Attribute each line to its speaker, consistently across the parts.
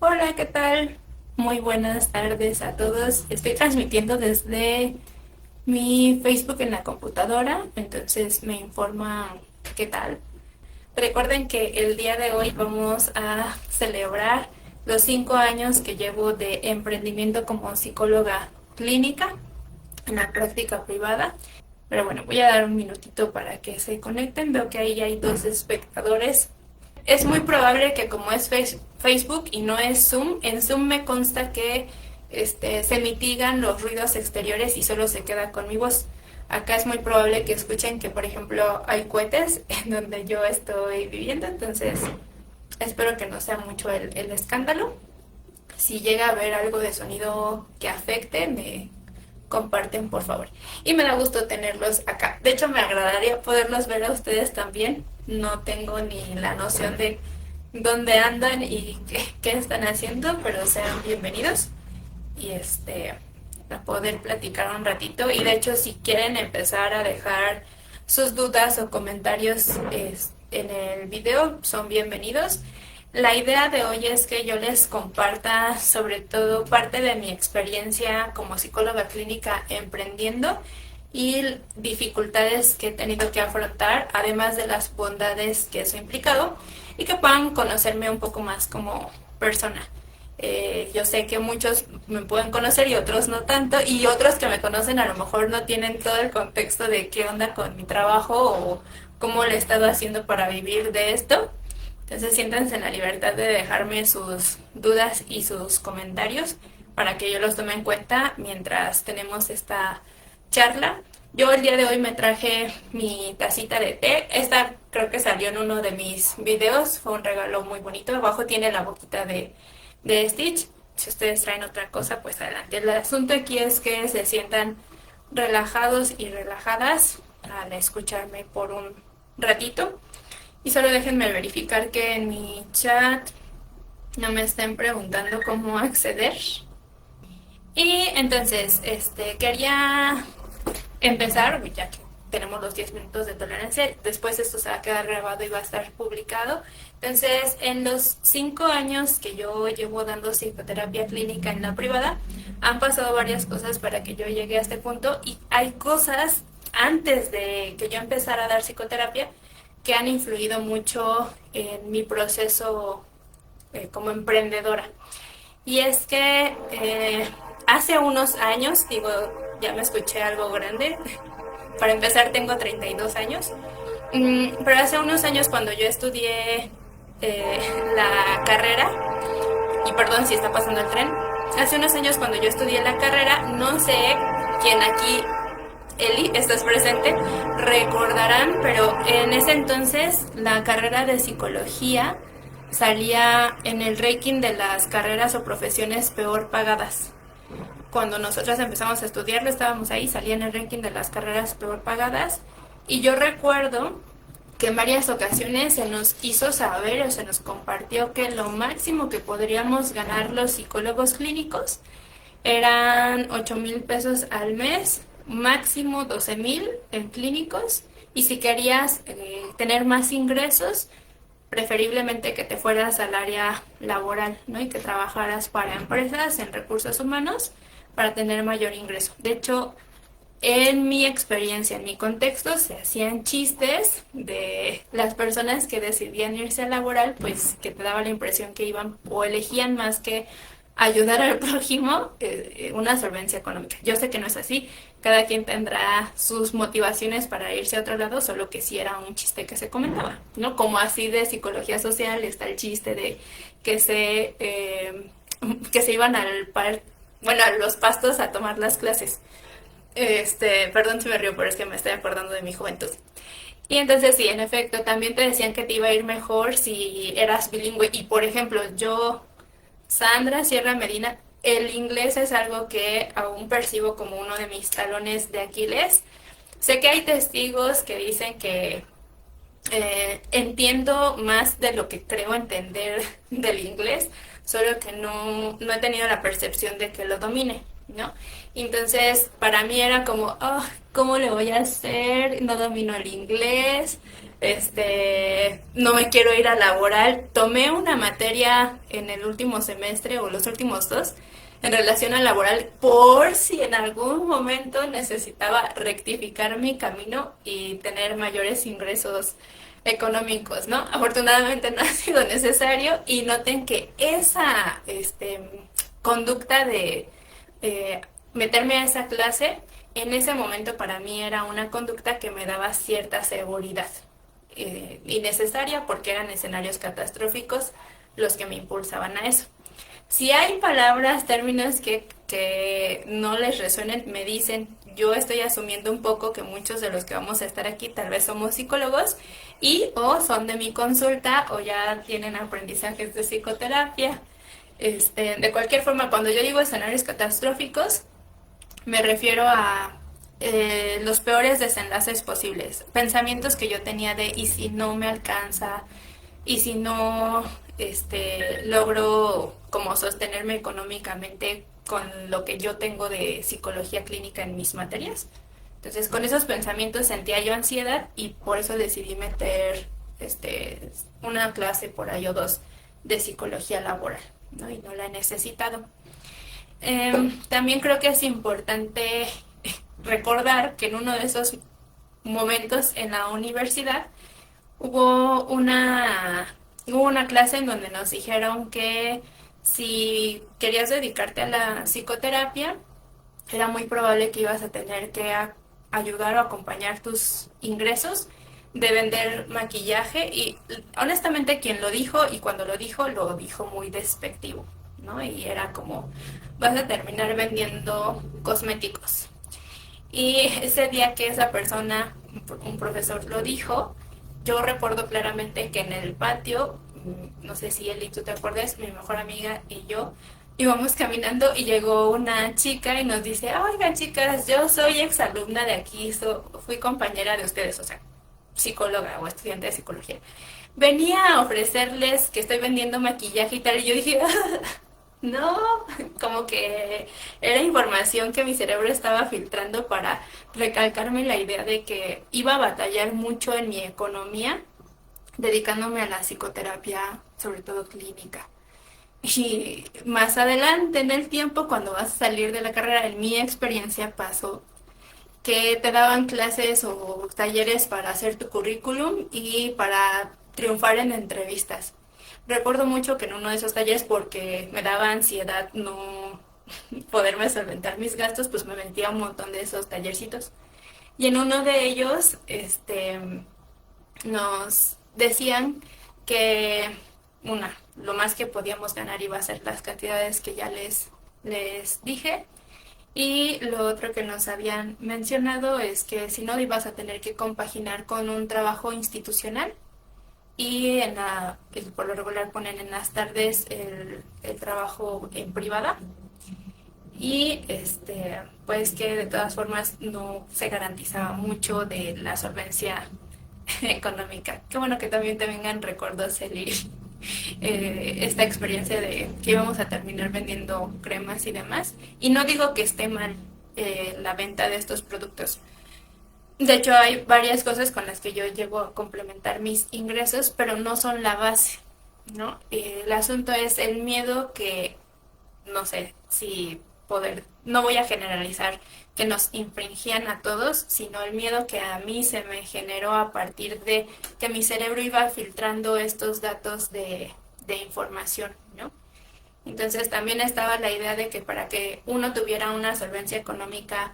Speaker 1: Hola, ¿qué tal? Muy buenas tardes a todos. Estoy transmitiendo desde mi Facebook en la computadora, entonces me informa qué tal. Recuerden que el día de hoy vamos a celebrar los 5 años que llevo de emprendimiento como psicóloga clínica en la práctica privada. Pero bueno, voy a dar un minutito para que se conecten. Veo que ahí hay dos espectadores. Es muy probable que como es Facebook y no es Zoom, en Zoom me consta que se mitigan los ruidos exteriores y solo se queda con mi voz. Acá es muy probable que escuchen que, por ejemplo, hay cohetes en donde yo estoy viviendo, entonces espero que no sea mucho el escándalo. Si llega a haber algo de sonido que afecte, me comparten por favor. Y me da gusto tenerlos acá. De hecho, me agradaría poderlos ver a ustedes también. No tengo ni la noción de dónde andan y qué están haciendo, pero sean bienvenidos. Y a poder platicar un ratito. Y de hecho, si quieren empezar a dejar sus dudas o comentarios en el video, son bienvenidos. La idea de hoy es que yo les comparta sobre todo parte de mi experiencia como psicóloga clínica emprendiendo y dificultades que he tenido que afrontar, además de las bondades que eso ha implicado, y que puedan conocerme un poco más como persona. Yo sé que muchos me pueden conocer y otros no tanto, y otros que me conocen a lo mejor no tienen todo el contexto de qué onda con mi trabajo o cómo le he estado haciendo para vivir de esto. Entonces siéntanse en la libertad de dejarme sus dudas y sus comentarios para que yo los tome en cuenta mientras tenemos esta charla. Yo el día de hoy me traje mi tacita de té. Esta creo que salió en uno de mis videos. Fue un regalo muy bonito. Abajo tiene la boquita de Stitch. Si ustedes traen otra cosa, pues adelante. El asunto aquí es que se sientan relajados y relajadas al escucharme por un ratito. Y solo déjenme verificar que en mi chat no me estén preguntando cómo acceder. Y entonces, quería empezar, ya que tenemos los 10 minutos de tolerancia, después esto se va a quedar grabado y va a estar publicado. Entonces, en los 5 años que yo llevo dando psicoterapia clínica en la privada, han pasado varias cosas para que yo llegue a este punto y hay cosas antes de que yo empezara a dar psicoterapia que han influido mucho en mi proceso como emprendedora. Y es que hace unos años, digo, ya me escuché algo grande, para empezar tengo 32 años, pero hace unos años cuando yo estudié la carrera, y perdón si está pasando el tren, hace unos años cuando yo estudié la carrera, no sé quién aquí, Eli, estás presente, recordarán, pero en ese entonces la carrera de psicología salía en el ranking de las carreras o profesiones peor pagadas. Cuando nosotros empezamos a estudiarlo, estábamos ahí, salía en el ranking de las carreras peor pagadas. Y yo recuerdo que en varias ocasiones se nos hizo saber o se nos compartió que lo máximo que podríamos ganar los psicólogos clínicos eran 8,000 pesos al mes, máximo 12,000 en clínicos. Y si querías tener más ingresos, preferiblemente que te fueras al área laboral, ¿no? Y que trabajaras para empresas en recursos humanos para tener mayor ingreso. De hecho, en mi experiencia, en mi contexto, se hacían chistes de las personas que decidían irse a laboral, pues que te daba la impresión que iban o elegían más que ayudar al prójimo, una solvencia económica. Yo sé que no es así, cada quien tendrá sus motivaciones para irse a otro lado, solo que sí era un chiste que se comentaba, ¿no? Como así de psicología social está el chiste de que que se iban bueno, a los pastos a tomar las clases. Perdón si me río, pero es que me estoy acordando de mi juventud. Y entonces sí, en efecto, también te decían que te iba a ir mejor si eras bilingüe. Y por ejemplo, yo, Sandra Sierra Medina, el inglés es algo que aún percibo como uno de mis talones de Aquiles. Sé que hay testigos que dicen que entiendo más de lo que creo entender del inglés, solo que no he tenido la percepción de que lo domine, ¿no? Entonces, para mí era como, oh, ¿cómo le voy a hacer? No domino el inglés, no me quiero ir a laboral. Tomé una materia en el último semestre o los últimos dos en relación a laboral por si en algún momento necesitaba rectificar mi camino y tener mayores ingresos económicos, ¿no? Afortunadamente no ha sido necesario y noten que esa conducta de meterme a esa clase en ese momento para mí era una conducta que me daba cierta seguridad innecesaria porque eran escenarios catastróficos los que me impulsaban a eso. Si hay palabras, términos que no les resuenen, me dicen, yo estoy asumiendo un poco que muchos de los que vamos a estar aquí tal vez somos psicólogos y o son de mi consulta o ya tienen aprendizajes de psicoterapia. De cualquier forma, cuando yo digo escenarios catastróficos, me refiero a los peores desenlaces posibles. Pensamientos que yo tenía de, ¿y si no me alcanza? ¿Y si no logro como sostenerme económicamente con lo que yo tengo de psicología clínica en mis materias? Entonces, con esos pensamientos sentía yo ansiedad y por eso decidí meter una clase por ahí o dos de psicología laboral, ¿no? Y no la he necesitado. También creo que es importante recordar que en uno de esos momentos en la universidad hubo una clase en donde nos dijeron que si querías dedicarte a la psicoterapia, era muy probable que ibas a tener que ayudar o acompañar tus ingresos de vender maquillaje y honestamente quien lo dijo y cuando lo dijo muy despectivo, ¿no? Y era como, vas a terminar vendiendo cosméticos. Y ese día que esa persona, un profesor lo dijo, yo recuerdo claramente que en el patio, no sé si Eli, tú te acuerdas, mi mejor amiga y yo íbamos caminando y llegó una chica y nos dice, oigan chicas, yo soy exalumna de aquí, fui compañera de ustedes, o sea, psicóloga o estudiante de psicología. Venía a ofrecerles que estoy vendiendo maquillaje y tal, y yo dije, no, como que era información que mi cerebro estaba filtrando para recalcarme la idea de que iba a batallar mucho en mi economía dedicándome a la psicoterapia, sobre todo clínica. Y más adelante en el tiempo, cuando vas a salir de la carrera, en mi experiencia pasó que te daban clases o talleres para hacer tu currículum y para triunfar en entrevistas. Recuerdo mucho que en uno de esos talleres, porque me daba ansiedad no poderme solventar mis gastos, pues me metía a un montón de esos tallercitos. Y en uno de ellos, nos decían que lo más que podíamos ganar iba a ser las cantidades que ya les dije. Y lo otro que nos habían mencionado es que si no ibas a tener que compaginar con un trabajo institucional y por lo regular ponen en las tardes el trabajo en privada y pues que de todas formas no se garantizaba mucho de la solvencia económica. Qué bueno que también te vengan recuerdos, Eli, esta experiencia de que íbamos a terminar vendiendo cremas y demás. Y no digo que esté mal la venta de estos productos. De hecho, hay varias cosas con las que yo llego a complementar mis ingresos, pero no son la base, ¿no? El asunto es el miedo que, no sé si no voy a generalizar que nos infringían a todos, sino el miedo que a mí se me generó a partir de que mi cerebro iba filtrando estos datos de información, ¿no? Entonces también estaba la idea de que para que uno tuviera una solvencia económica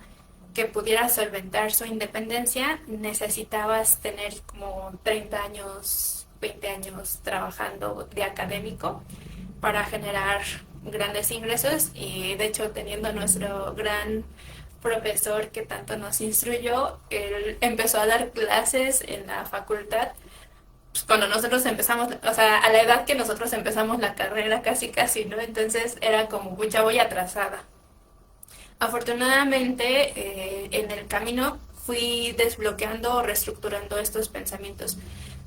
Speaker 1: que pudiera solventar su independencia, necesitabas tener como 30 años, 20 años trabajando de académico para generar grandes ingresos y de hecho teniendo nuestro gran profesor que tanto nos instruyó, él empezó a dar clases en la facultad pues, cuando nosotros empezamos, o sea, a la edad que nosotros empezamos la carrera casi casi, ¿no? Entonces era como, ya voy atrasada. Afortunadamente, en el camino fui desbloqueando o reestructurando estos pensamientos.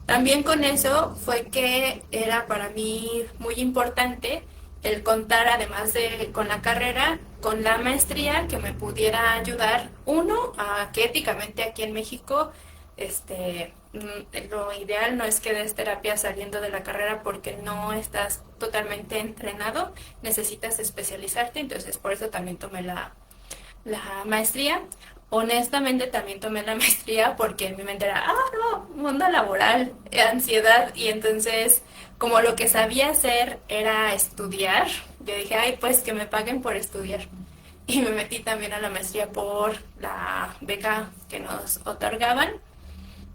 Speaker 1: También con eso fue que era para mí muy importante el contar, además de con la carrera, con la maestría que me pudiera ayudar, uno, a que éticamente aquí en México lo ideal no es que des terapia saliendo de la carrera porque no estás totalmente entrenado, necesitas especializarte, entonces por eso también tomé la maestría. Honestamente también tomé la maestría porque en mi mente era, no, mundo laboral, ansiedad, y entonces como lo que sabía hacer era estudiar, yo dije, ay, pues que me paguen por estudiar. Y me metí también a la maestría por la beca que nos otorgaban.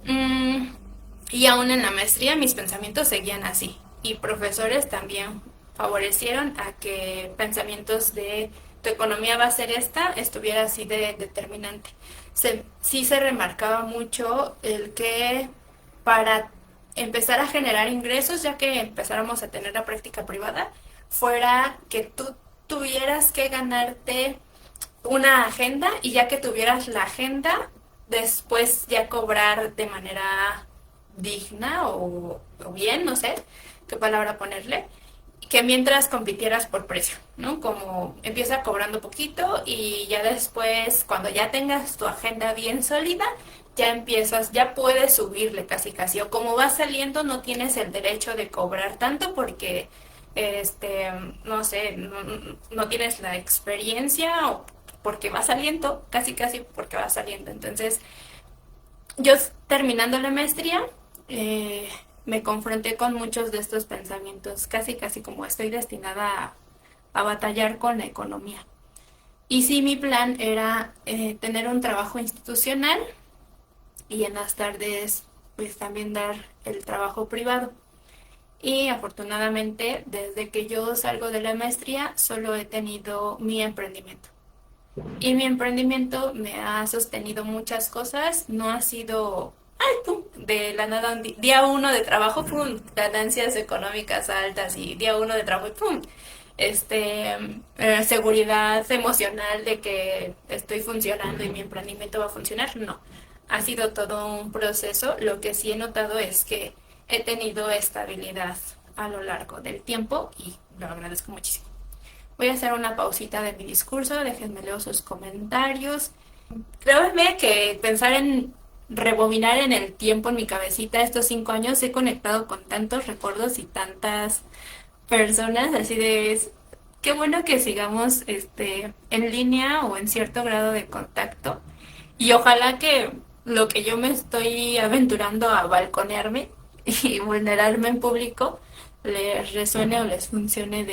Speaker 1: Mm, y aún en la maestría mis pensamientos seguían así. Y profesores también favorecieron a que pensamientos de tu economía va a ser esta estuviera así de determinante. Sí se remarcaba mucho el que para empezar a generar ingresos, ya que empezáramos a tener la práctica privada, fuera que tú tuvieras que ganarte una agenda y ya que tuvieras la agenda, después ya cobrar de manera digna o bien, no sé qué palabra ponerle, que mientras compitieras por precio, ¿no? Como empieza cobrando poquito y ya después, cuando ya tengas tu agenda bien sólida, ya empiezas, ya puedes subirle casi casi, o como vas saliendo no tienes el derecho de cobrar tanto porque este, no sé, no tienes la experiencia o porque va saliendo, casi casi porque va saliendo. Entonces, yo terminando la maestría, eh, me confronté con muchos de estos pensamientos, casi casi como estoy destinada a batallar con la economía. Y sí, mi plan era tener un trabajo institucional y en las tardes pues también dar el trabajo privado. Y afortunadamente, desde que yo salgo de la maestría, solo he tenido mi emprendimiento. Y mi emprendimiento me ha sostenido muchas cosas, no ha sido, ay, pum, de la nada, día uno de trabajo, pum, ganancias económicas altas y día uno de trabajo, pum, seguridad emocional de que estoy funcionando y mi emprendimiento va a funcionar, no. Ha sido todo un proceso. Lo que sí he notado es que he tenido estabilidad a lo largo del tiempo y lo agradezco muchísimo. Voy a hacer una pausita de mi discurso, déjenme leer sus comentarios. Créanme que pensar en rebobinar en el tiempo en mi cabecita estos 5 años, he conectado con tantos recuerdos y tantas personas, así de qué bueno que sigamos en línea o en cierto grado de contacto. Y ojalá que lo que yo me estoy aventurando a balconearme y vulnerarme en público les resuene o les funcione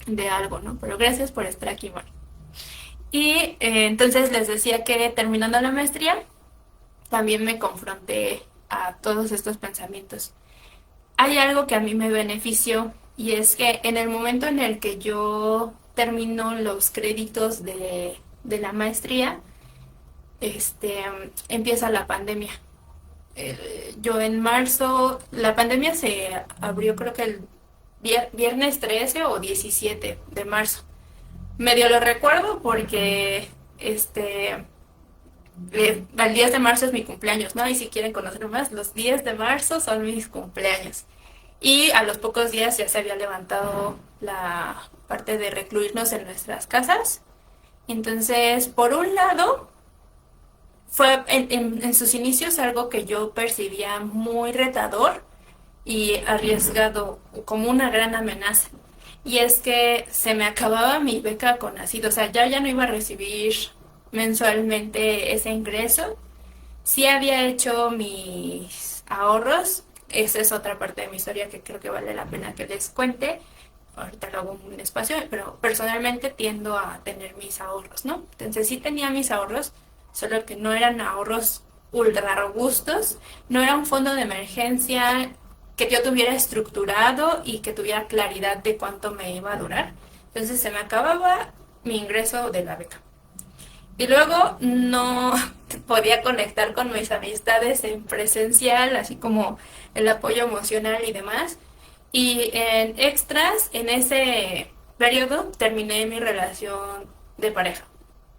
Speaker 1: de algo, ¿no? Pero gracias por estar aquí, Mar. Y entonces les decía que terminando la maestría, también me confronté a todos estos pensamientos. Hay algo que a mí me benefició y es que en el momento en el que yo termino los créditos de la maestría, empieza la pandemia. Yo en marzo, la pandemia se abrió creo que el viernes 13 o 17 de marzo. Medio lo recuerdo porque el 10 de marzo es mi cumpleaños, ¿no? Y si quieren conocer más, los 10 de marzo son mis cumpleaños. Y a los pocos días ya se había levantado la parte de recluirnos en nuestras casas. Entonces, por un lado, fue en sus inicios algo que yo percibía muy retador y arriesgado, como una gran amenaza. Y es que se me acababa mi beca con nacido, o sea, ya no iba a recibir mensualmente ese ingreso. Sí había hecho mis ahorros, esa es otra parte de mi historia que creo que vale la pena que les cuente. Ahorita lo hago un espacio, pero personalmente tiendo a tener mis ahorros, ¿no? Entonces sí tenía mis ahorros, solo que no eran ahorros ultra robustos, no era un fondo de emergencia que yo tuviera estructurado y que tuviera claridad de cuánto me iba a durar. Entonces se me acababa mi ingreso de la beca. Y luego no podía conectar con mis amistades en presencial, así como el apoyo emocional y demás. Y en extras, en ese periodo, terminé mi relación de pareja.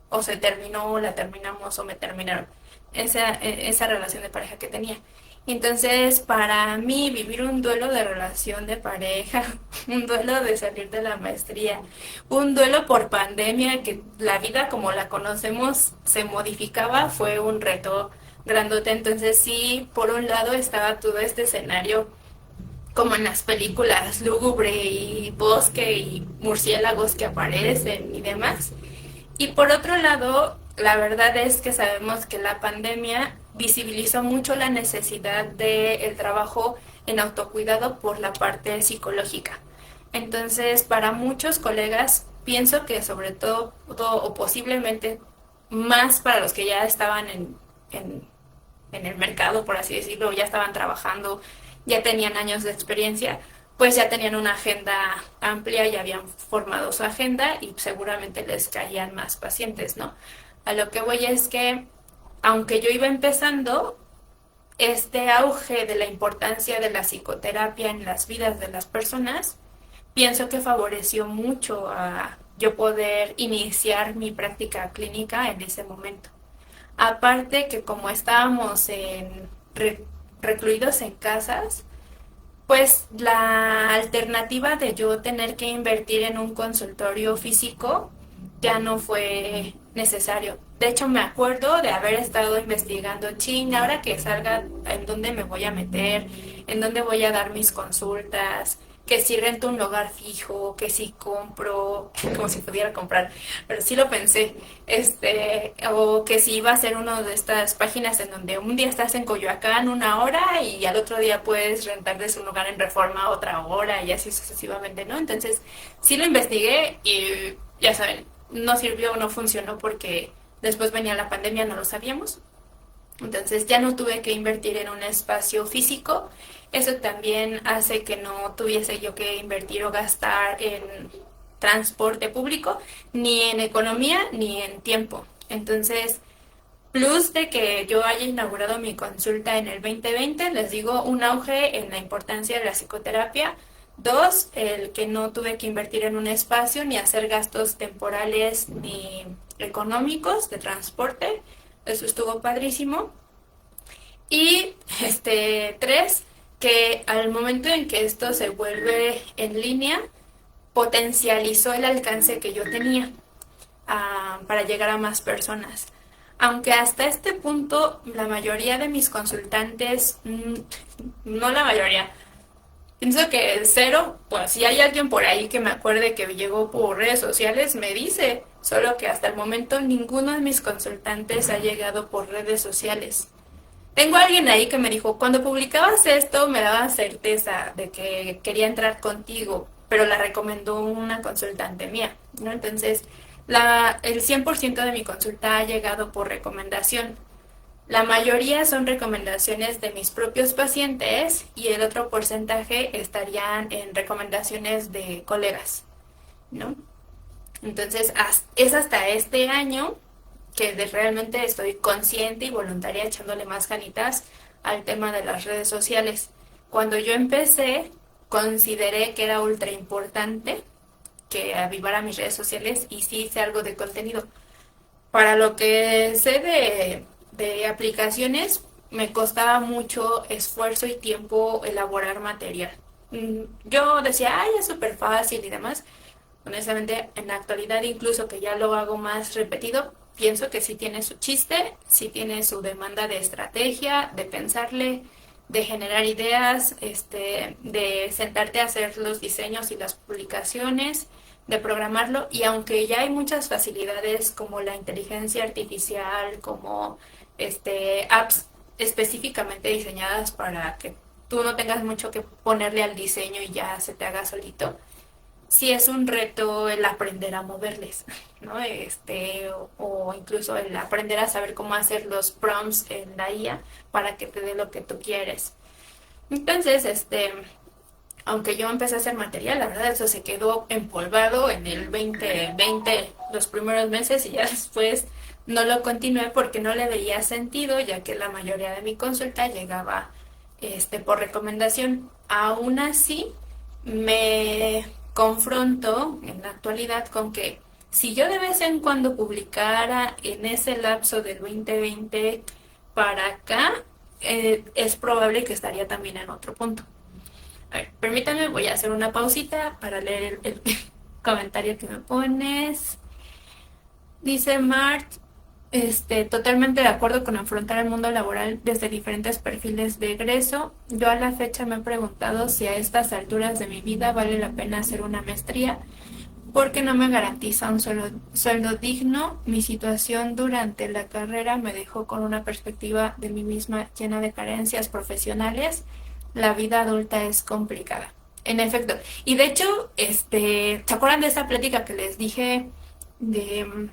Speaker 1: O se terminó, o la terminamos, o me terminaron. Esa relación de pareja que tenía. Entonces, para mí, vivir un duelo de relación de pareja, un duelo de salir de la maestría, un duelo por pandemia, que la vida como la conocemos se modificaba, fue un reto grandote. Entonces sí, por un lado estaba todo este escenario como en las películas, lúgubre y bosque y murciélagos que aparecen y demás. Y por otro lado, la verdad es que sabemos que la pandemia visibilizó mucho la necesidad del trabajo en autocuidado por la parte psicológica. Entonces, para muchos colegas, pienso que sobre todo, o posiblemente más para los que ya estaban en el mercado, por así decirlo, ya estaban trabajando, ya tenían años de experiencia, pues ya tenían una agenda amplia, ya habían formado su agenda y seguramente les caían más pacientes, ¿no? A lo que voy es que, aunque yo iba empezando, este auge de la importancia de la psicoterapia en las vidas de las personas, pienso que favoreció mucho a yo poder iniciar mi práctica clínica en ese momento. Aparte que como estábamos recluidos en casas, pues la alternativa de yo tener que invertir en un consultorio físico ya no fue necesario. De hecho, me acuerdo de haber estado investigando, ching, ahora que salga, en dónde me voy a meter, en dónde voy a dar mis consultas, que si rento un lugar fijo, que si compro, como si pudiera comprar, pero sí lo pensé, o que si iba a ser una de estas páginas en donde un día estás en Coyoacán 1 hora y al otro día puedes rentar de su lugar en Reforma 1 hora y así sucesivamente, ¿no? Entonces, sí lo investigué y ya saben, no sirvió, no funcionó porque después venía la pandemia, no lo sabíamos. Entonces ya no tuve que invertir en un espacio físico. Eso también hace que no tuviese yo que invertir o gastar en transporte público, ni en economía, ni en tiempo. Entonces, plus de que yo haya inaugurado mi consulta en el 2020, les digo, un auge en la importancia de la psicoterapia. Dos, el que no tuve que invertir en un espacio ni hacer gastos temporales ni económicos de transporte. Eso estuvo padrísimo. Y tres, que al momento en que esto se vuelve en línea, potencializó el alcance que yo tenía para llegar a más personas. Aunque hasta este punto la mayoría de mis consultantes, no la mayoría, pienso que cero, pues si hay alguien por ahí que me acuerde que llegó por redes sociales, me dice, solo que hasta el momento ninguno de mis consultantes ha llegado por redes sociales. Tengo alguien ahí que me dijo, cuando publicabas esto me daba certeza de que quería entrar contigo, pero la recomendó una consultante mía, ¿no? Entonces, el 100% de mi consulta ha llegado por recomendación. La mayoría son recomendaciones de mis propios pacientes y el otro porcentaje estarían en recomendaciones de colegas, ¿no? Entonces, es hasta este año que realmente estoy consciente y voluntaria echándole más ganitas al tema de las redes sociales. Cuando yo empecé, consideré que era ultra importante que avivara mis redes sociales y sí hice algo de contenido. Para lo que sé de aplicaciones, me costaba mucho esfuerzo y tiempo elaborar material. Yo decía, ay, es súper fácil y demás. Honestamente, en la actualidad, incluso que ya lo hago más repetido, pienso que sí tiene su chiste, sí tiene su demanda de estrategia, de pensarle, de generar ideas, de sentarte a hacer los diseños y las publicaciones, de programarlo. Y aunque ya hay muchas facilidades como la inteligencia artificial, como apps específicamente diseñadas para que tú no tengas mucho que ponerle al diseño y ya se te haga solito, sí es un reto el aprender a moverles, ¿no? O incluso el aprender a saber cómo hacer los prompts en la IA para que te dé lo que tú quieres. Entonces, aunque yo empecé a hacer material, la verdad eso se quedó empolvado en el 2020, los primeros meses, y ya después no lo continué porque no le veía sentido, ya que la mayoría de mi consulta llegaba por recomendación. Aún así, me confronto en la actualidad con que si yo de vez en cuando publicara en ese lapso del 2020 para acá, es probable que estaría también en otro punto. A ver, permítame, voy a hacer una pausita para leer el comentario que me pones. Dice Mart, Totalmente de acuerdo con afrontar el mundo laboral desde diferentes perfiles de egreso. Yo a la fecha me he preguntado si a estas alturas de mi vida vale la pena hacer una maestría porque no me garantiza un sueldo digno. Mi situación durante la carrera me dejó con una perspectiva de mí misma llena de carencias profesionales. La vida adulta es complicada. En efecto. Y de hecho, ¿se acuerdan de esa plática que les dije de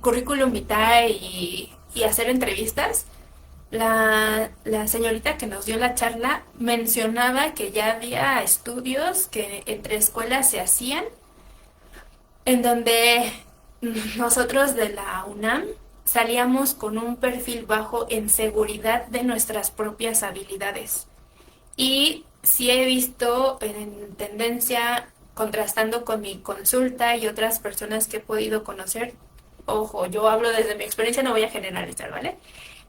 Speaker 1: currículum vitae y hacer entrevistas? La señorita que nos dio la charla mencionaba que ya había estudios que entre escuelas se hacían en donde nosotros de la UNAM salíamos con un perfil bajo en seguridad de nuestras propias habilidades. Y sí he visto en tendencia, contrastando con mi consulta y otras personas que he podido conocer, ojo, yo hablo desde mi experiencia, no voy a generalizar, ¿vale?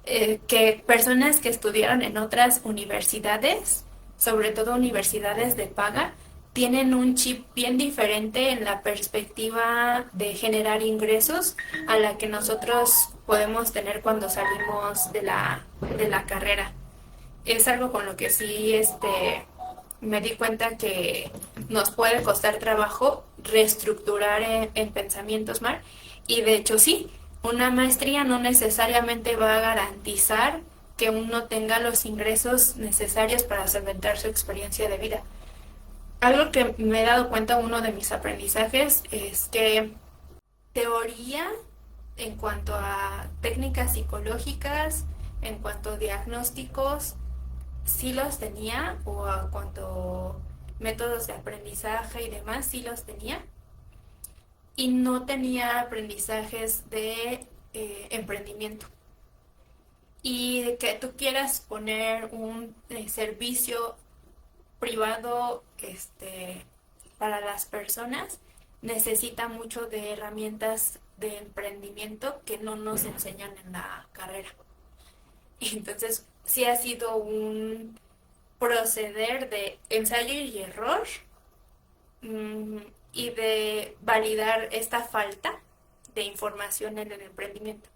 Speaker 1: Que personas que estudiaron en otras universidades, sobre todo universidades de paga, tienen un chip bien diferente en la perspectiva de generar ingresos a la que nosotros podemos tener cuando salimos de la carrera. Es algo con lo que sí me di cuenta que nos puede costar trabajo reestructurar en pensamientos mal. Y de hecho sí, una maestría no necesariamente va a garantizar que uno tenga los ingresos necesarios para solventar su experiencia de vida. Algo que me he dado cuenta, uno de mis aprendizajes, es que teoría en cuanto a técnicas psicológicas, en cuanto a diagnósticos, sí los tenía, o a cuanto métodos de aprendizaje y demás, sí los tenía, y no tenía aprendizajes de emprendimiento. Y de que tú quieras poner un servicio privado para las personas, necesita mucho de herramientas de emprendimiento que no nos enseñan en la carrera. Entonces, sí ha sido un proceder de ensayo y error, mm, y de validar esta falta de información en el emprendimiento.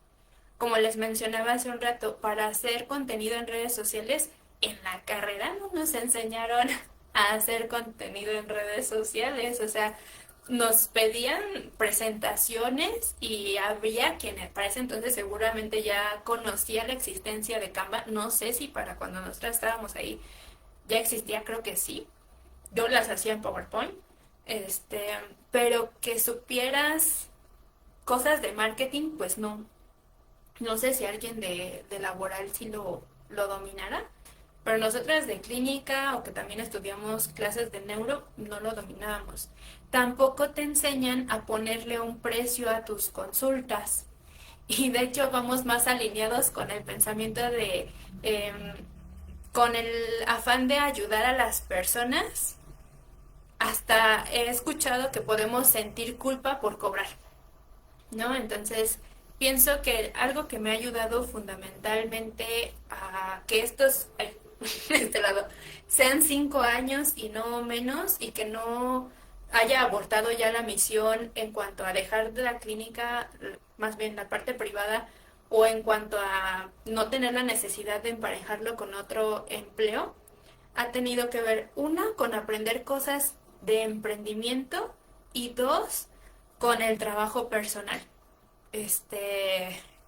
Speaker 1: Como les mencionaba hace un rato, para hacer contenido en redes sociales, en la carrera no nos enseñaron a hacer contenido en redes sociales. O sea, nos pedían presentaciones y había quien para ese entonces seguramente ya conocía la existencia de Canva. No sé si para cuando nosotros estábamos ahí ya existía, creo que sí. Yo las hacía en PowerPoint. Este, pero que supieras cosas de marketing, pues no. No sé si alguien de laboral sí lo dominara, pero nosotras de clínica o que también estudiamos clases de neuro no lo dominábamos. Tampoco te enseñan a ponerle un precio a tus consultas. Y de hecho vamos más alineados con el pensamiento eh, con el afán de ayudar a las personas. Hasta he escuchado que podemos sentir culpa por cobrar, ¿no? Entonces, pienso que algo que me ha ayudado fundamentalmente a que estos, ay, este lado, sean 5 años y no menos, y que no haya abortado ya la misión en cuanto a dejar de la clínica, más bien la parte privada, o en cuanto a no tener la necesidad de emparejarlo con otro empleo, ha tenido que ver, una, con aprender cosas de emprendimiento, y dos, con el trabajo personal,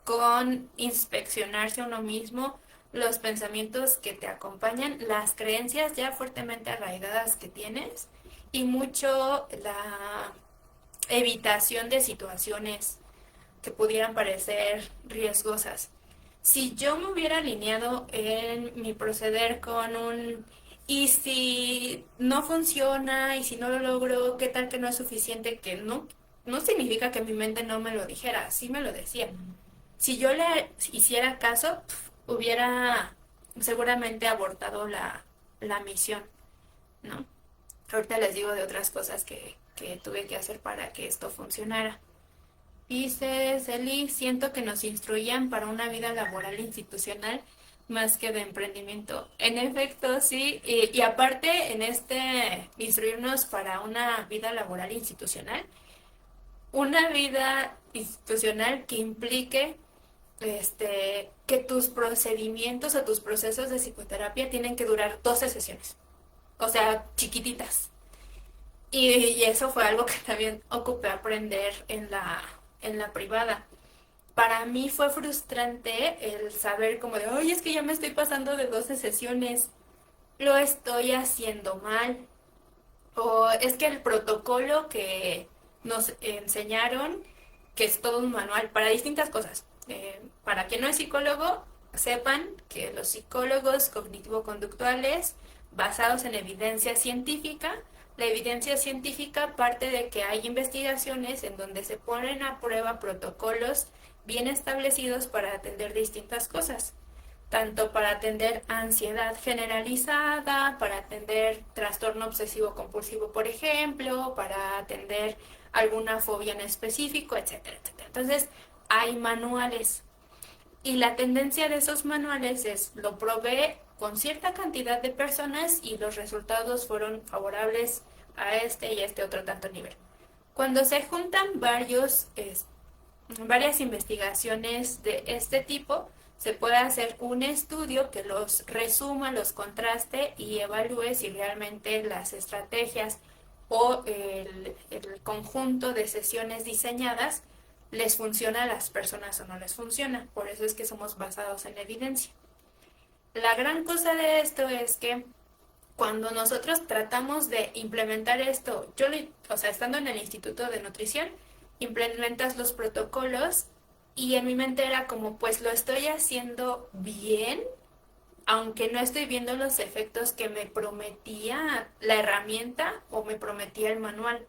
Speaker 1: con inspeccionarse a uno mismo, los pensamientos que te acompañan, las creencias ya fuertemente arraigadas que tienes, y mucho la evitación de situaciones que pudieran parecer riesgosas. Si yo me hubiera alineado en mi proceder con un y si no funciona y si no lo logro, qué tal que no es suficiente, que no significa que mi mente no me lo dijera, sí me lo decía. Si yo le hiciera caso, hubiera seguramente abortado la misión, ¿no? Ahorita les digo de otras cosas que tuve que hacer para que esto funcionara. Dice Celi, siento que nos instruían para una vida laboral institucional más que de emprendimiento. En efecto, sí, y aparte en instruirnos para una vida laboral institucional, una vida institucional que implique que tus procedimientos o tus procesos de psicoterapia tienen que durar 12 sesiones, o sea, chiquititas. Y eso fue algo que también ocupé aprender en la privada. Para mí fue frustrante el saber como de, oye, es que ya me estoy pasando de 12 sesiones, lo estoy haciendo mal. O es que el protocolo que nos enseñaron, que es todo un manual para distintas cosas. Para quien no es psicólogo, sepan que los psicólogos cognitivo-conductuales, basados en evidencia científica, la evidencia científica parte de que hay investigaciones en donde se ponen a prueba protocolos bien establecidos para atender distintas cosas, tanto para atender ansiedad generalizada, para atender trastorno obsesivo compulsivo, por ejemplo, para atender alguna fobia en específico, etcétera, etcétera. Entonces, hay manuales y la tendencia de esos manuales es, lo probé con cierta cantidad de personas y los resultados fueron favorables a este y a este otro tanto nivel. Cuando se juntan varias investigaciones de este tipo, se puede hacer un estudio que los resuma, los contraste y evalúe si realmente las estrategias o el conjunto de sesiones diseñadas les funciona a las personas o no les funciona. Por eso es que somos basados en evidencia. La gran cosa de esto es que cuando nosotros tratamos de implementar esto, o sea, estando en el Instituto de Nutrición, implementas los protocolos y en mi mente era como, pues lo estoy haciendo bien, aunque no estoy viendo los efectos que me prometía la herramienta o me prometía el manual.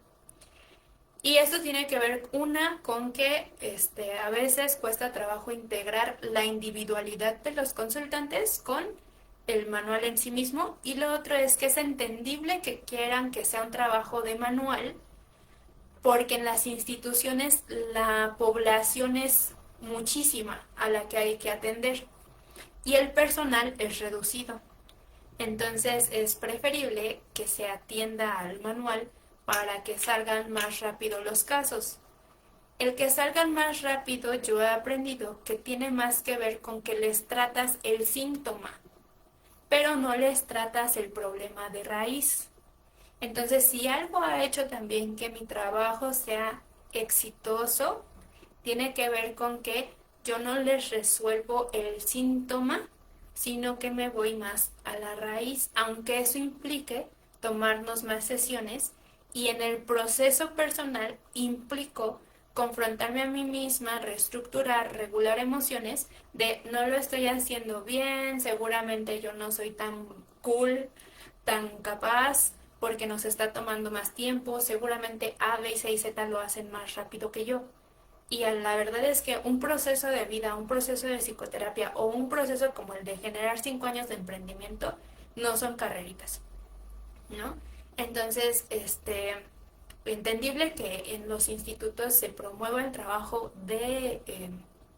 Speaker 1: Y esto tiene que ver, una, con que a veces cuesta trabajo integrar la individualidad de los consultantes con el manual en sí mismo, y lo otro es que es entendible que quieran que sea un trabajo de manual, porque en las instituciones la población es muchísima a la que hay que atender y el personal es reducido. Entonces es preferible que se atienda al manual para que salgan más rápido los casos. El que salgan más rápido, yo he aprendido que tiene más que ver con que les tratas el síntoma, pero no les tratas el problema de raíz. Entonces, si algo ha hecho también que mi trabajo sea exitoso, tiene que ver con que yo no les resuelvo el síntoma, sino que me voy más a la raíz, aunque eso implique tomarnos más sesiones, y en el proceso personal implicó confrontarme a mí misma, reestructurar, regular emociones de no lo estoy haciendo bien, seguramente yo no soy tan cool, tan capaz, porque nos está tomando más tiempo, seguramente A, B, C y Z lo hacen más rápido que yo. Y la verdad es que un proceso de vida, un proceso de psicoterapia o un proceso como el de generar 5 años de emprendimiento no son carreritas, ¿no? Entonces, entendible que en los institutos se promueva el trabajo de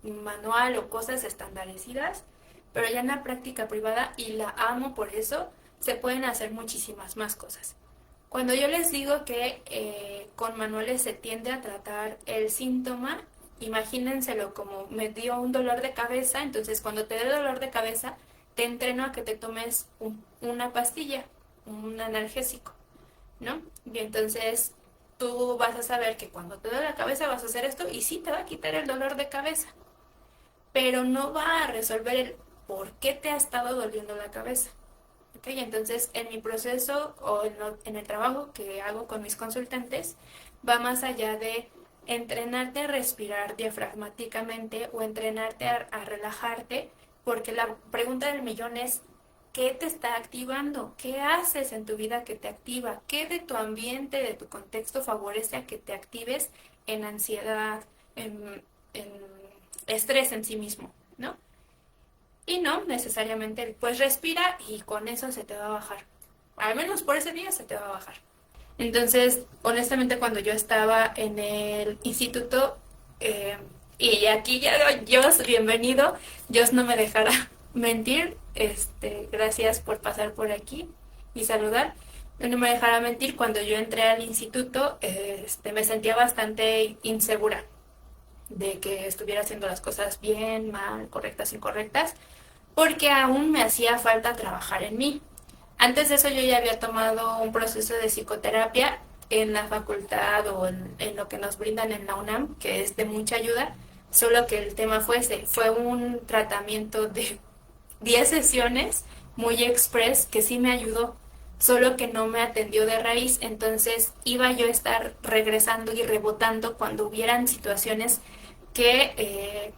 Speaker 1: manual o cosas estandarizadas, pero ya en la práctica privada, y la amo por eso, se pueden hacer muchísimas más cosas. Cuando yo les digo que con manuales se tiende a tratar el síntoma, imagínenselo como me dio un dolor de cabeza, entonces cuando te dé dolor de cabeza, te entreno a que te tomes una pastilla, un analgésico, ¿no? Y entonces tú vas a saber que cuando te duele la cabeza vas a hacer esto y sí te va a quitar el dolor de cabeza, pero no va a resolver el por qué te ha estado doliendo la cabeza. ¿Okay? Entonces, en mi proceso o en el trabajo que hago con mis consultantes, va más allá de entrenarte a respirar diafragmáticamente o entrenarte a relajarte, porque la pregunta del millón es, ¿qué te está activando? ¿Qué haces en tu vida que te activa? ¿Qué de tu ambiente, de tu contexto favorece a que te actives en ansiedad, en estrés en sí mismo, ¿no? Y no necesariamente, pues respira y con eso se te va a bajar. Al menos por ese día se te va a bajar. Entonces, honestamente, cuando yo estaba en el instituto, y aquí ya Jos, bienvenido, Jos no me dejará mentir, gracias por pasar por aquí y saludar. No me dejará mentir, cuando yo entré al instituto, me sentía bastante insegura. de que estuviera haciendo las cosas bien, mal, correctas, incorrectas, porque aún me hacía falta trabajar en mí. Antes de eso yo ya había tomado un proceso de psicoterapia en la facultad o en lo que nos brindan en la UNAM, que es de mucha ayuda, solo que el tema fue un tratamiento de 10 sesiones muy express que sí me ayudó, solo que no me atendió de raíz, entonces iba yo a estar regresando y rebotando cuando hubieran situaciones que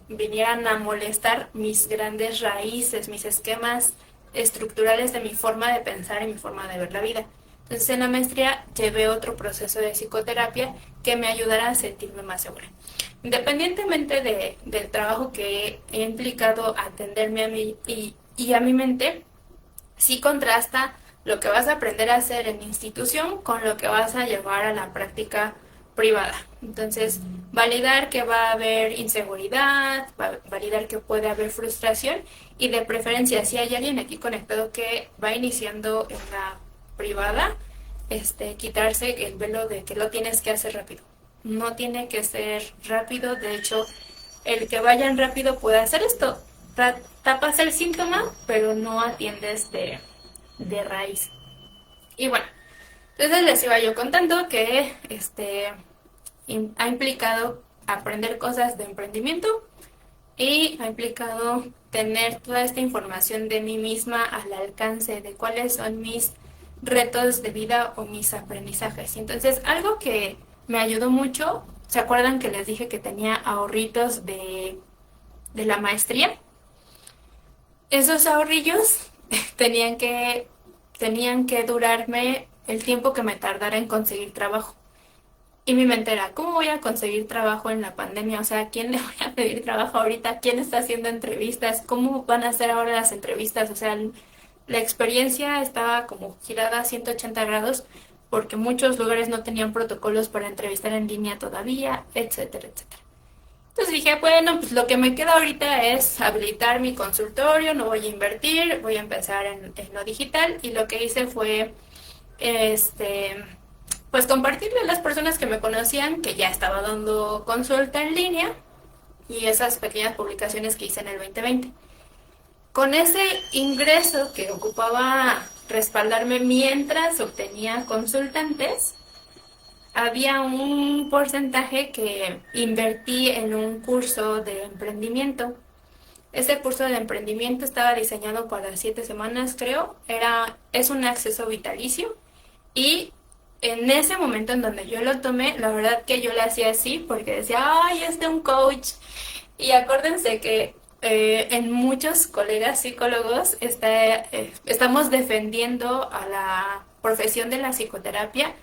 Speaker 1: vinieran a molestar mis grandes raíces, mis esquemas estructurales de mi forma de pensar y mi forma de ver la vida. Entonces en la maestría llevé otro proceso de psicoterapia que me ayudará a sentirme más segura. Independientemente del trabajo que he implicado atenderme a mí y a mi mente, sí contrasta lo que vas a aprender a hacer en institución con lo que vas a llevar a la práctica privada. Entonces, validar que va a haber inseguridad, validar que puede haber frustración y de preferencia si hay alguien aquí conectado que va iniciando en la privada, quitarse el velo de que lo tienes que hacer rápido. No tiene que ser rápido, de hecho, el que vayan rápido puede hacer esto. Tapas el síntoma, pero no atiendes de raíz. Y bueno, entonces les iba yo contando que ha implicado aprender cosas de emprendimiento y ha implicado tener toda esta información de mí misma al alcance de cuáles son mis retos de vida o mis aprendizajes. Y entonces algo que me ayudó mucho, ¿se acuerdan que les dije que tenía ahorritos de la maestría? Esos ahorrillos tenían que durarme el tiempo que me tardara en conseguir trabajo. Y mi mente era, ¿cómo voy a conseguir trabajo en la pandemia? O sea, ¿a quién le voy a pedir trabajo ahorita? ¿Quién está haciendo entrevistas? ¿Cómo van a ser ahora las entrevistas? O sea, la experiencia estaba como girada a 180 grados porque muchos lugares no tenían protocolos para entrevistar en línea todavía, etcétera, etcétera. Entonces dije, bueno, pues lo que me queda ahorita es habilitar mi consultorio, no voy a invertir, voy a empezar en lo digital y lo que hice fue, pues compartirle a las personas que me conocían que ya estaba dando consulta en línea y esas pequeñas publicaciones que hice en el 2020. Con ese ingreso que ocupaba respaldarme mientras obtenía consultantes, había un porcentaje que invertí en un curso de emprendimiento. Ese curso de emprendimiento estaba diseñado para 7 semanas, creo. Es un acceso vitalicio. Y en ese momento en donde yo lo tomé, la verdad que yo lo hacía así porque decía, ay, es de un coach. Y acuérdense que en muchos colegas psicólogos estamos defendiendo a la profesión de la psicoterapia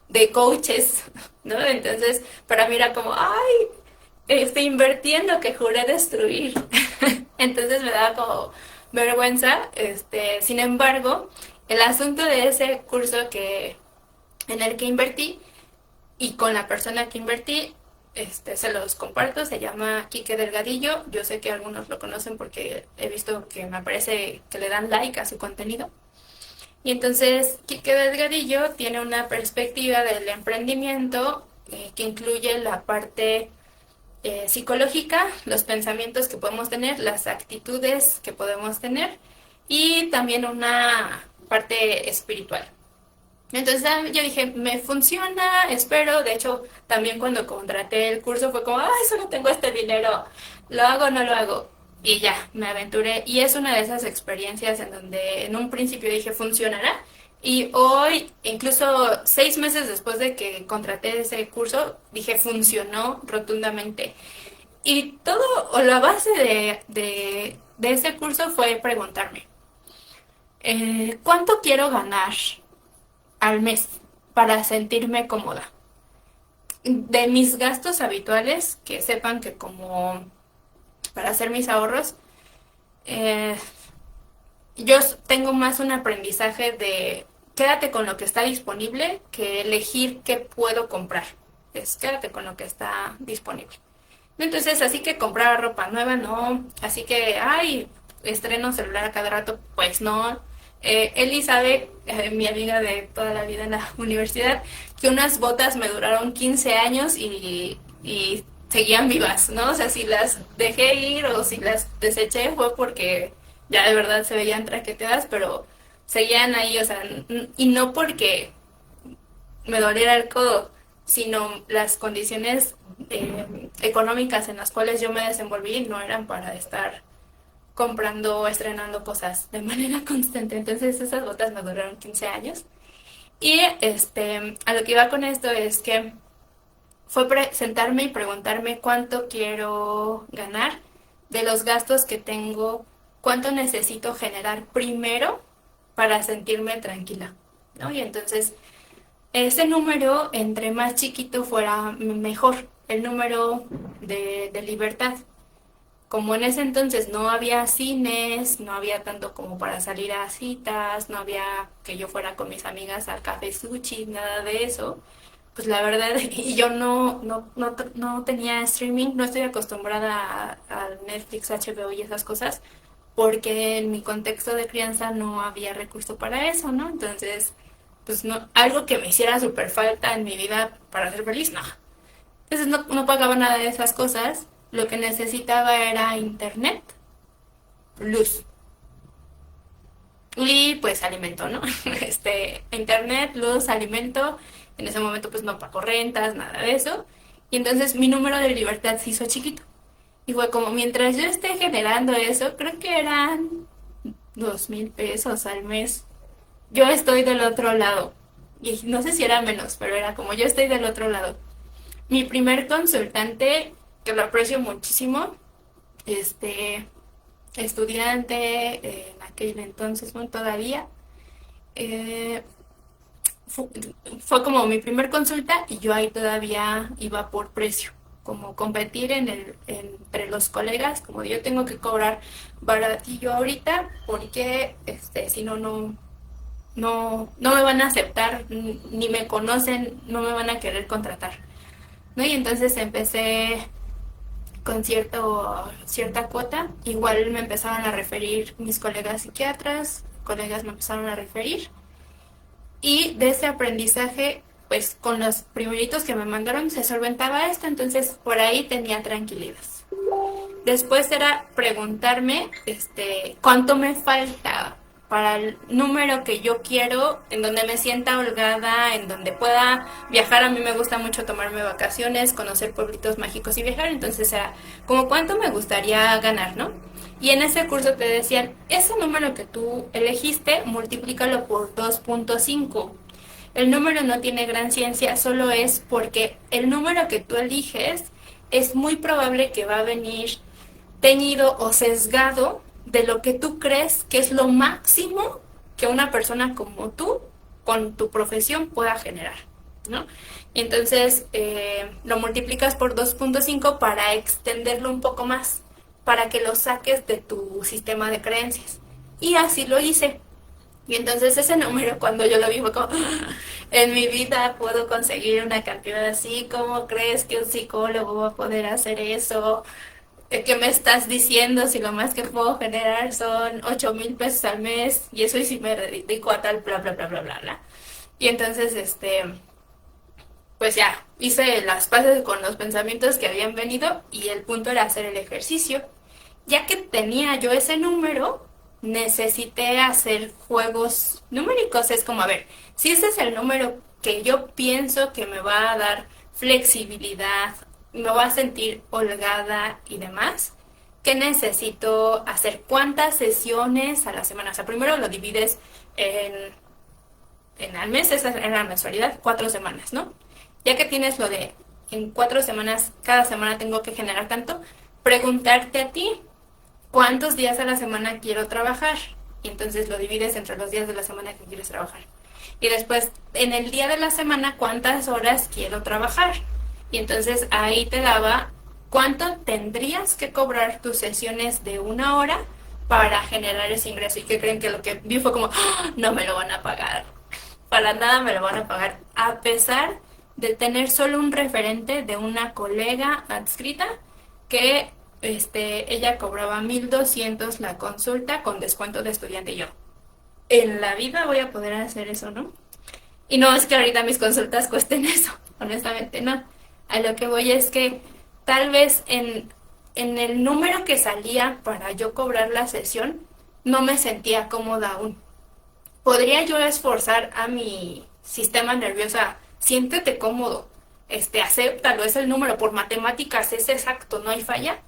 Speaker 1: de coaches, ¿no? Entonces, para mí era como, ay, invertí en lo que juré destruir. Entonces me daba como vergüenza. Sin embargo, el asunto de ese curso en el que invertí y con la persona que invertí, se los comparto, se llama Quique Delgadillo. Yo sé que algunos lo conocen porque he visto que me parece que le dan like a su contenido. Y entonces Quique Delgadillo tiene una perspectiva del emprendimiento que incluye la parte psicológica, los pensamientos que podemos tener, las actitudes que podemos tener y también una parte espiritual. Entonces yo dije, me funciona, espero. De hecho, también cuando contraté el curso fue como, ay, solo tengo este dinero, ¿lo hago o no lo hago? Y ya, me aventuré. Y es una de esas experiencias en donde en un principio dije, funcionará. Y hoy, incluso 6 meses después de que contraté ese curso, dije, funcionó rotundamente. Y todo, o la base de ese curso fue preguntarme, ¿cuánto quiero ganar al mes para sentirme cómoda? De mis gastos habituales, que sepan que como para hacer mis ahorros, eh, yo tengo más un aprendizaje de quédate con lo que está disponible que elegir qué puedo comprar. Es quédate con lo que está disponible. Entonces, así que comprar ropa nueva, no. Así que, ay, estreno celular a cada rato, pues no. Eli sabe, mi amiga de toda la vida en la universidad, que unas botas me duraron 15 años y seguían vivas, ¿no? O sea, si las dejé ir o si las deseché fue porque ya de verdad se veían traqueteadas, pero seguían ahí, o sea, y no porque me doliera el codo, sino las condiciones económicas en las cuales yo me desenvolví no eran para estar comprando o estrenando cosas de manera constante. Entonces esas botas me duraron 15 años. Y a lo que iba con esto es que fue sentarme y preguntarme cuánto quiero ganar de los gastos que tengo, cuánto necesito generar primero para sentirme tranquila, ¿no? Y entonces ese número, entre más chiquito fuera mejor, el número de libertad. Como en ese entonces no había cines, no había tanto como para salir a citas, no había que yo fuera con mis amigas al café sushi, nada de eso, pues la verdad, y yo no tenía streaming, no estoy acostumbrada a Netflix, HBO y esas cosas, porque en mi contexto de crianza no había recurso para eso, ¿no? Entonces, pues no, algo que me hiciera súper falta en mi vida para ser feliz, no. Entonces no pagaba nada de esas cosas, lo que necesitaba era internet, luz y pues alimento, ¿no? Internet, luz, alimento, en ese momento pues no pago rentas, nada de eso, y entonces mi número de libertad se hizo chiquito. Y fue como, mientras yo esté generando eso, creo que eran 2,000 pesos al mes. Yo estoy del otro lado. Y no sé si era menos, pero era como yo estoy del otro lado. Mi primer consultante, que lo aprecio muchísimo, este, estudiante en aquel entonces, bueno, todavía, eh, fu- fue como mi primer consulta y yo ahí todavía iba por precio, como competir entre los colegas, como yo tengo que cobrar baratillo ahorita porque si no, no me van a aceptar, ni me conocen, no me van a querer contratar, ¿no? Y entonces empecé con cierta cuota, igual me empezaron a referir mis colegas psiquiatras, colegas me empezaron a referir, y de ese aprendizaje, pues con los primeritos que me mandaron se solventaba esto, entonces por ahí tenía tranquilidad. Después era preguntarme cuánto me falta para el número que yo quiero, en donde me sienta holgada, en donde pueda viajar. A mí me gusta mucho tomarme vacaciones, conocer pueblitos mágicos y viajar, entonces era como cuánto me gustaría ganar, ¿no? Y en ese curso te decían, ese número que tú elegiste, multiplícalo por 2,5. El número no tiene gran ciencia, solo es porque el número que tú eliges es muy probable que va a venir teñido o sesgado de lo que tú crees que es lo máximo que una persona como tú, con tu profesión, pueda generar, ¿no? Entonces, lo multiplicas por 2,5 para extenderlo un poco más, para que lo saques de tu sistema de creencias. Y así lo hice. Y entonces ese número, cuando yo lo vi, fue como, en mi vida puedo conseguir una cantidad así. ¿Cómo crees que un psicólogo va a poder hacer eso? ¿Qué me estás diciendo? Si lo más que puedo generar son 8,000 pesos al mes, y eso y si me dedico a tal, bla, bla, bla, bla, bla, bla. Y entonces, pues ya, hice las paces con los pensamientos que habían venido, y el punto era hacer el ejercicio. Ya que tenía yo ese número, necesité hacer juegos numéricos. Es como, a ver, si ese es el número que yo pienso que me va a dar flexibilidad, me voy a sentir holgada y demás, ¿qué necesito hacer? ¿Cuántas sesiones a la semana? O sea, primero lo divides en al mes, esa es la mensualidad, 4 semanas, ¿no? Ya que tienes lo de en 4 semanas, cada semana tengo que generar tanto, preguntarte a ti cuántos días a la semana quiero trabajar. Y entonces lo divides entre los días de la semana que quieres trabajar. Y después, en el día de la semana, cuántas horas quiero trabajar. Y entonces ahí te daba cuánto tendrías que cobrar tus sesiones de 1 hora para generar ese ingreso. ¿Y que creen? Que lo que vi fue como, ¡ah! No me lo van a pagar. Para nada me lo van a pagar. A pesar de tener solo un referente de una colega adscrita que ella cobraba 1,200 la consulta con descuento de estudiante. Y yo, en la vida voy a poder hacer eso, ¿no? Y no es que ahorita mis consultas cuesten eso, honestamente no. A lo que voy es que tal vez en el número que salía para yo cobrar la sesión, no me sentía cómoda aún. Podría yo esforzar a mi sistema nervioso a, siéntete cómodo, acéptalo, es el número, por matemáticas es exacto, no hay falla,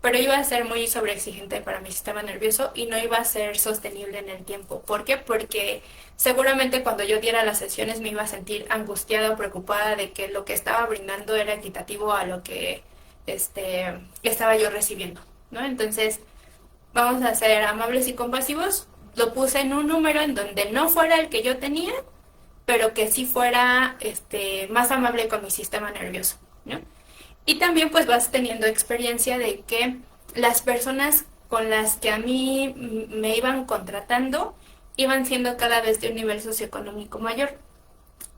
Speaker 1: pero iba a ser muy sobreexigente para mi sistema nervioso y no iba a ser sostenible en el tiempo. ¿Por qué? Porque seguramente cuando yo diera las sesiones me iba a sentir angustiada o preocupada de que lo que estaba brindando era equitativo a lo que estaba yo recibiendo, ¿no? Entonces, vamos a ser amables y compasivos. Lo puse en un número en donde no fuera el que yo tenía, pero que sí fuera más amable con mi sistema nervioso, ¿no? Y también pues vas teniendo experiencia de que las personas con las que a mí me iban contratando iban siendo cada vez de un nivel socioeconómico mayor.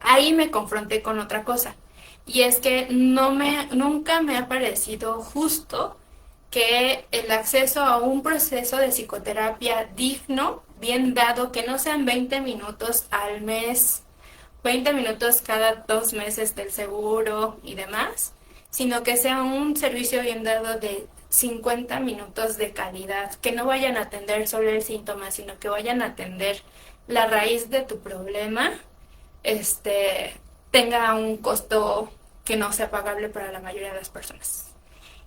Speaker 1: Ahí me confronté con otra cosa. Y es que nunca me ha parecido justo que el acceso a un proceso de psicoterapia digno, bien dado, que no sean 20 minutos al mes, 20 minutos cada 2 meses del seguro y demás, sino que sea un servicio bien dado de 50 minutos de calidad, que no vayan a atender solo el síntoma, sino que vayan a atender la raíz de tu problema, tenga un costo que no sea pagable para la mayoría de las personas.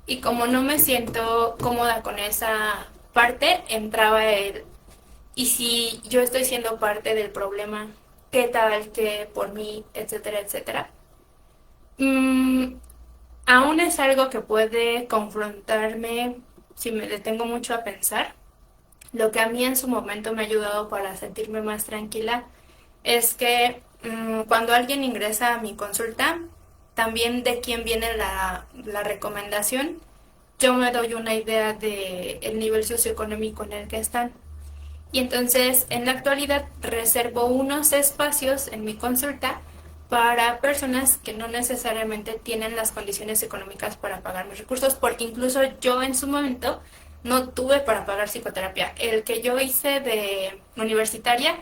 Speaker 1: Y como no me siento cómoda con esa parte, entraba el, y si yo estoy siendo parte del problema, ¿qué tal que por mí, etcétera, etcétera? Mm, Aún es algo que puede confrontarme si me detengo mucho a pensar. Lo que a mí en su momento me ha ayudado para sentirme más tranquila es que cuando alguien ingresa a mi consulta, también de quién viene la recomendación, yo me doy una idea de el nivel socioeconómico en el que están. Y entonces, en la actualidad, reservo unos espacios en mi consulta para personas que no necesariamente tienen las condiciones económicas para pagar mis recursos, porque incluso yo en su momento no tuve para pagar psicoterapia. El que yo hice de universitaria,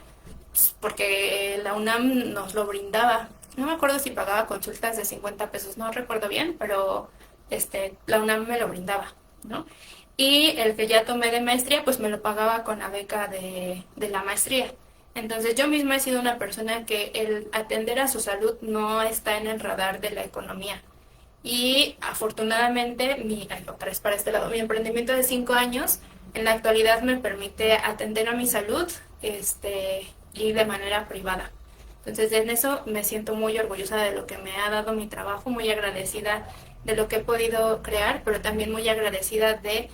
Speaker 1: pues, porque la UNAM nos lo brindaba. No me acuerdo si pagaba consultas de 50 pesos, no recuerdo bien, pero la UNAM me lo brindaba, ¿no? Y el que ya tomé de maestría, pues me lo pagaba con la beca de la maestría. Entonces yo misma he sido una persona que el atender a su salud no está en el radar de la economía. Y afortunadamente, otra vez para este lado, mi emprendimiento de 5 años en la actualidad me permite atender a mi salud y de manera privada. Entonces en eso me siento muy orgullosa de lo que me ha dado mi trabajo, muy agradecida de lo que he podido crear, pero también muy agradecida de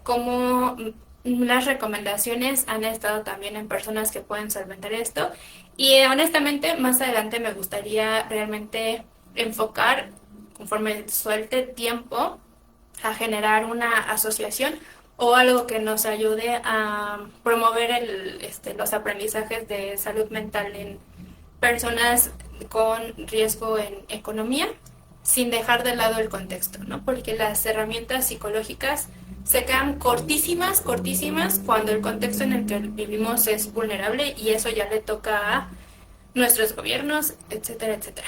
Speaker 1: cómo las recomendaciones han estado también en personas que pueden solventar esto. Y honestamente, más adelante me gustaría realmente enfocar, conforme suelte tiempo, a generar una asociación o algo que nos ayude a promover los aprendizajes de salud mental en personas con riesgo en economía, sin dejar de lado el contexto, ¿no? Porque las herramientas psicológicas se quedan cortísimas, cortísimas cuando el contexto en el que vivimos es vulnerable y eso ya le toca a nuestros gobiernos, etcétera, etcétera.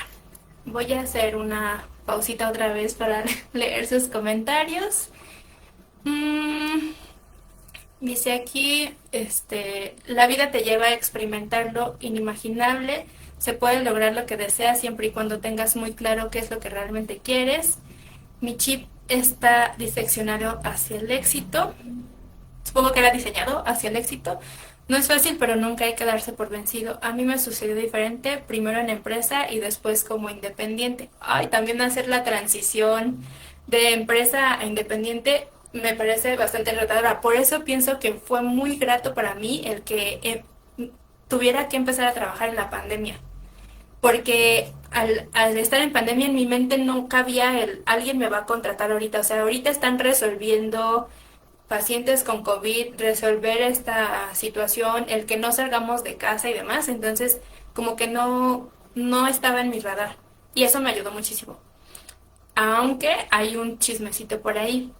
Speaker 1: Voy a hacer una pausita otra vez para leer sus comentarios. Mm, Dice aquí, la vida te lleva a experimentar lo inimaginable. Se puede lograr lo que deseas siempre y cuando tengas muy claro qué es lo que realmente quieres. Mi chip está diseccionado hacia el éxito. Supongo que era diseñado hacia el éxito. No es fácil, pero nunca hay que darse por vencido. A mí me sucedió diferente, primero en empresa y después como independiente. Ay, también hacer la transición de empresa a independiente me parece bastante retadora. Por eso pienso que fue muy grato para mí el que tuviera que empezar a trabajar en la pandemia. Porque al estar en pandemia en mi mente no cabía el alguien me va a contratar ahorita. O sea, ahorita están resolviendo pacientes con COVID, resolver esta situación, el que no salgamos de casa y demás. Entonces, como que no estaba en mi radar. Y eso me ayudó muchísimo. Aunque hay un chismecito por ahí.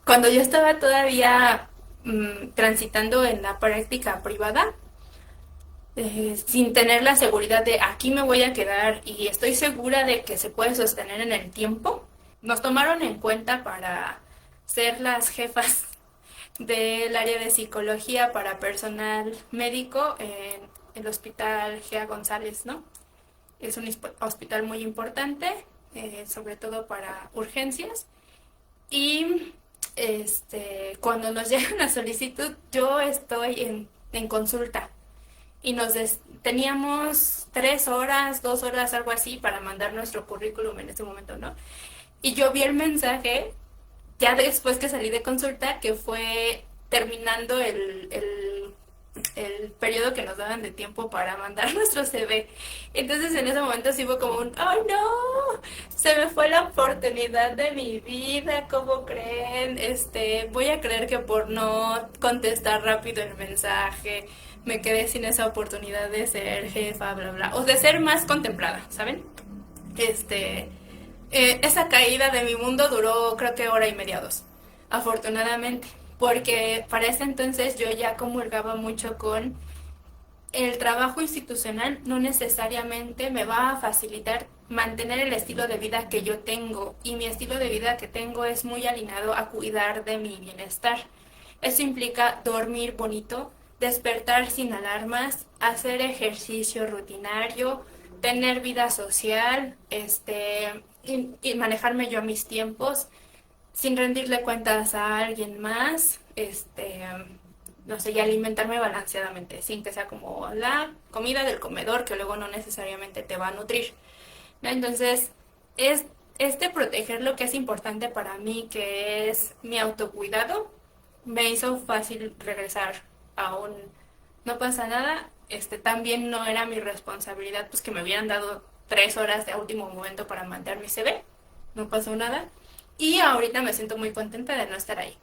Speaker 1: Cuando yo estaba todavía transitando en la práctica privada, sin tener la seguridad de aquí me voy a quedar y estoy segura de que se puede sostener en el tiempo. Nos tomaron en cuenta para ser las jefas del área de psicología para personal médico en el hospital Gea González, ¿no? Es un hospital muy importante, sobre todo para urgencias. Y cuando nos llega la solicitud, yo estoy en consulta y teníamos 3 horas, 2 horas, algo así, para mandar nuestro currículum en ese momento, ¿no? Y yo vi el mensaje ya después que salí de consulta, que fue terminando el periodo que nos daban de tiempo para mandar nuestro CV. Entonces en ese momento sí fue como un, ¡ay no! Se me fue la oportunidad de mi vida, ¿cómo creen? Voy a creer que por no contestar rápido el mensaje, me quedé sin esa oportunidad de ser jefa, bla, bla, o de ser más contemplada, ¿saben? Esa caída de mi mundo duró creo que hora y media, dos, afortunadamente, porque para ese entonces yo ya comulgaba mucho con el trabajo institucional no necesariamente me va a facilitar mantener el estilo de vida que yo tengo y mi estilo de vida que tengo es muy alineado a cuidar de mi bienestar. Eso implica dormir bonito, despertar sin alarmas, hacer ejercicio rutinario, tener vida social, y manejarme yo a mis tiempos sin rendirle cuentas a alguien más, no sé, y alimentarme balanceadamente, sin que sea como la comida del comedor que luego no necesariamente te va a nutrir, ¿no? Entonces, es proteger lo que es importante para mí, que es mi autocuidado, me hizo fácil regresar a un no pasa nada. También no era mi responsabilidad pues que me hubieran dado 3 horas de último momento para mandar mi CV, no pasó nada y ahorita me siento muy contenta de no estar ahí.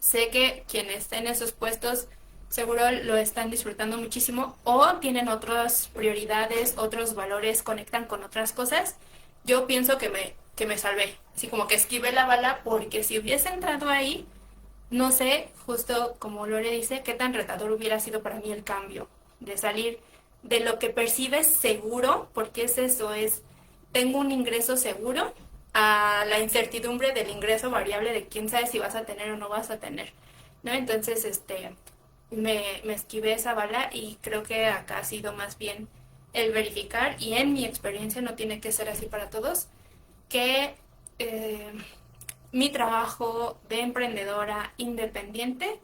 Speaker 1: Sé que quienes estén en esos puestos seguro lo están disfrutando muchísimo o tienen otras prioridades, otros valores, conectan con otras cosas. Yo pienso que me salvé, así como que esquivé la bala porque si hubiese entrado ahí, no sé, justo como Lore dice, qué tan retador hubiera sido para mí el cambio de salir de lo que percibes seguro, porque es eso, tengo un ingreso seguro, a la incertidumbre del ingreso variable de quién sabe si vas a tener o no vas a tener, ¿no? Entonces, me esquivé esa bala y creo que acá ha sido más bien el verificar, y en mi experiencia no tiene que ser así para todos, que mi trabajo de emprendedora independiente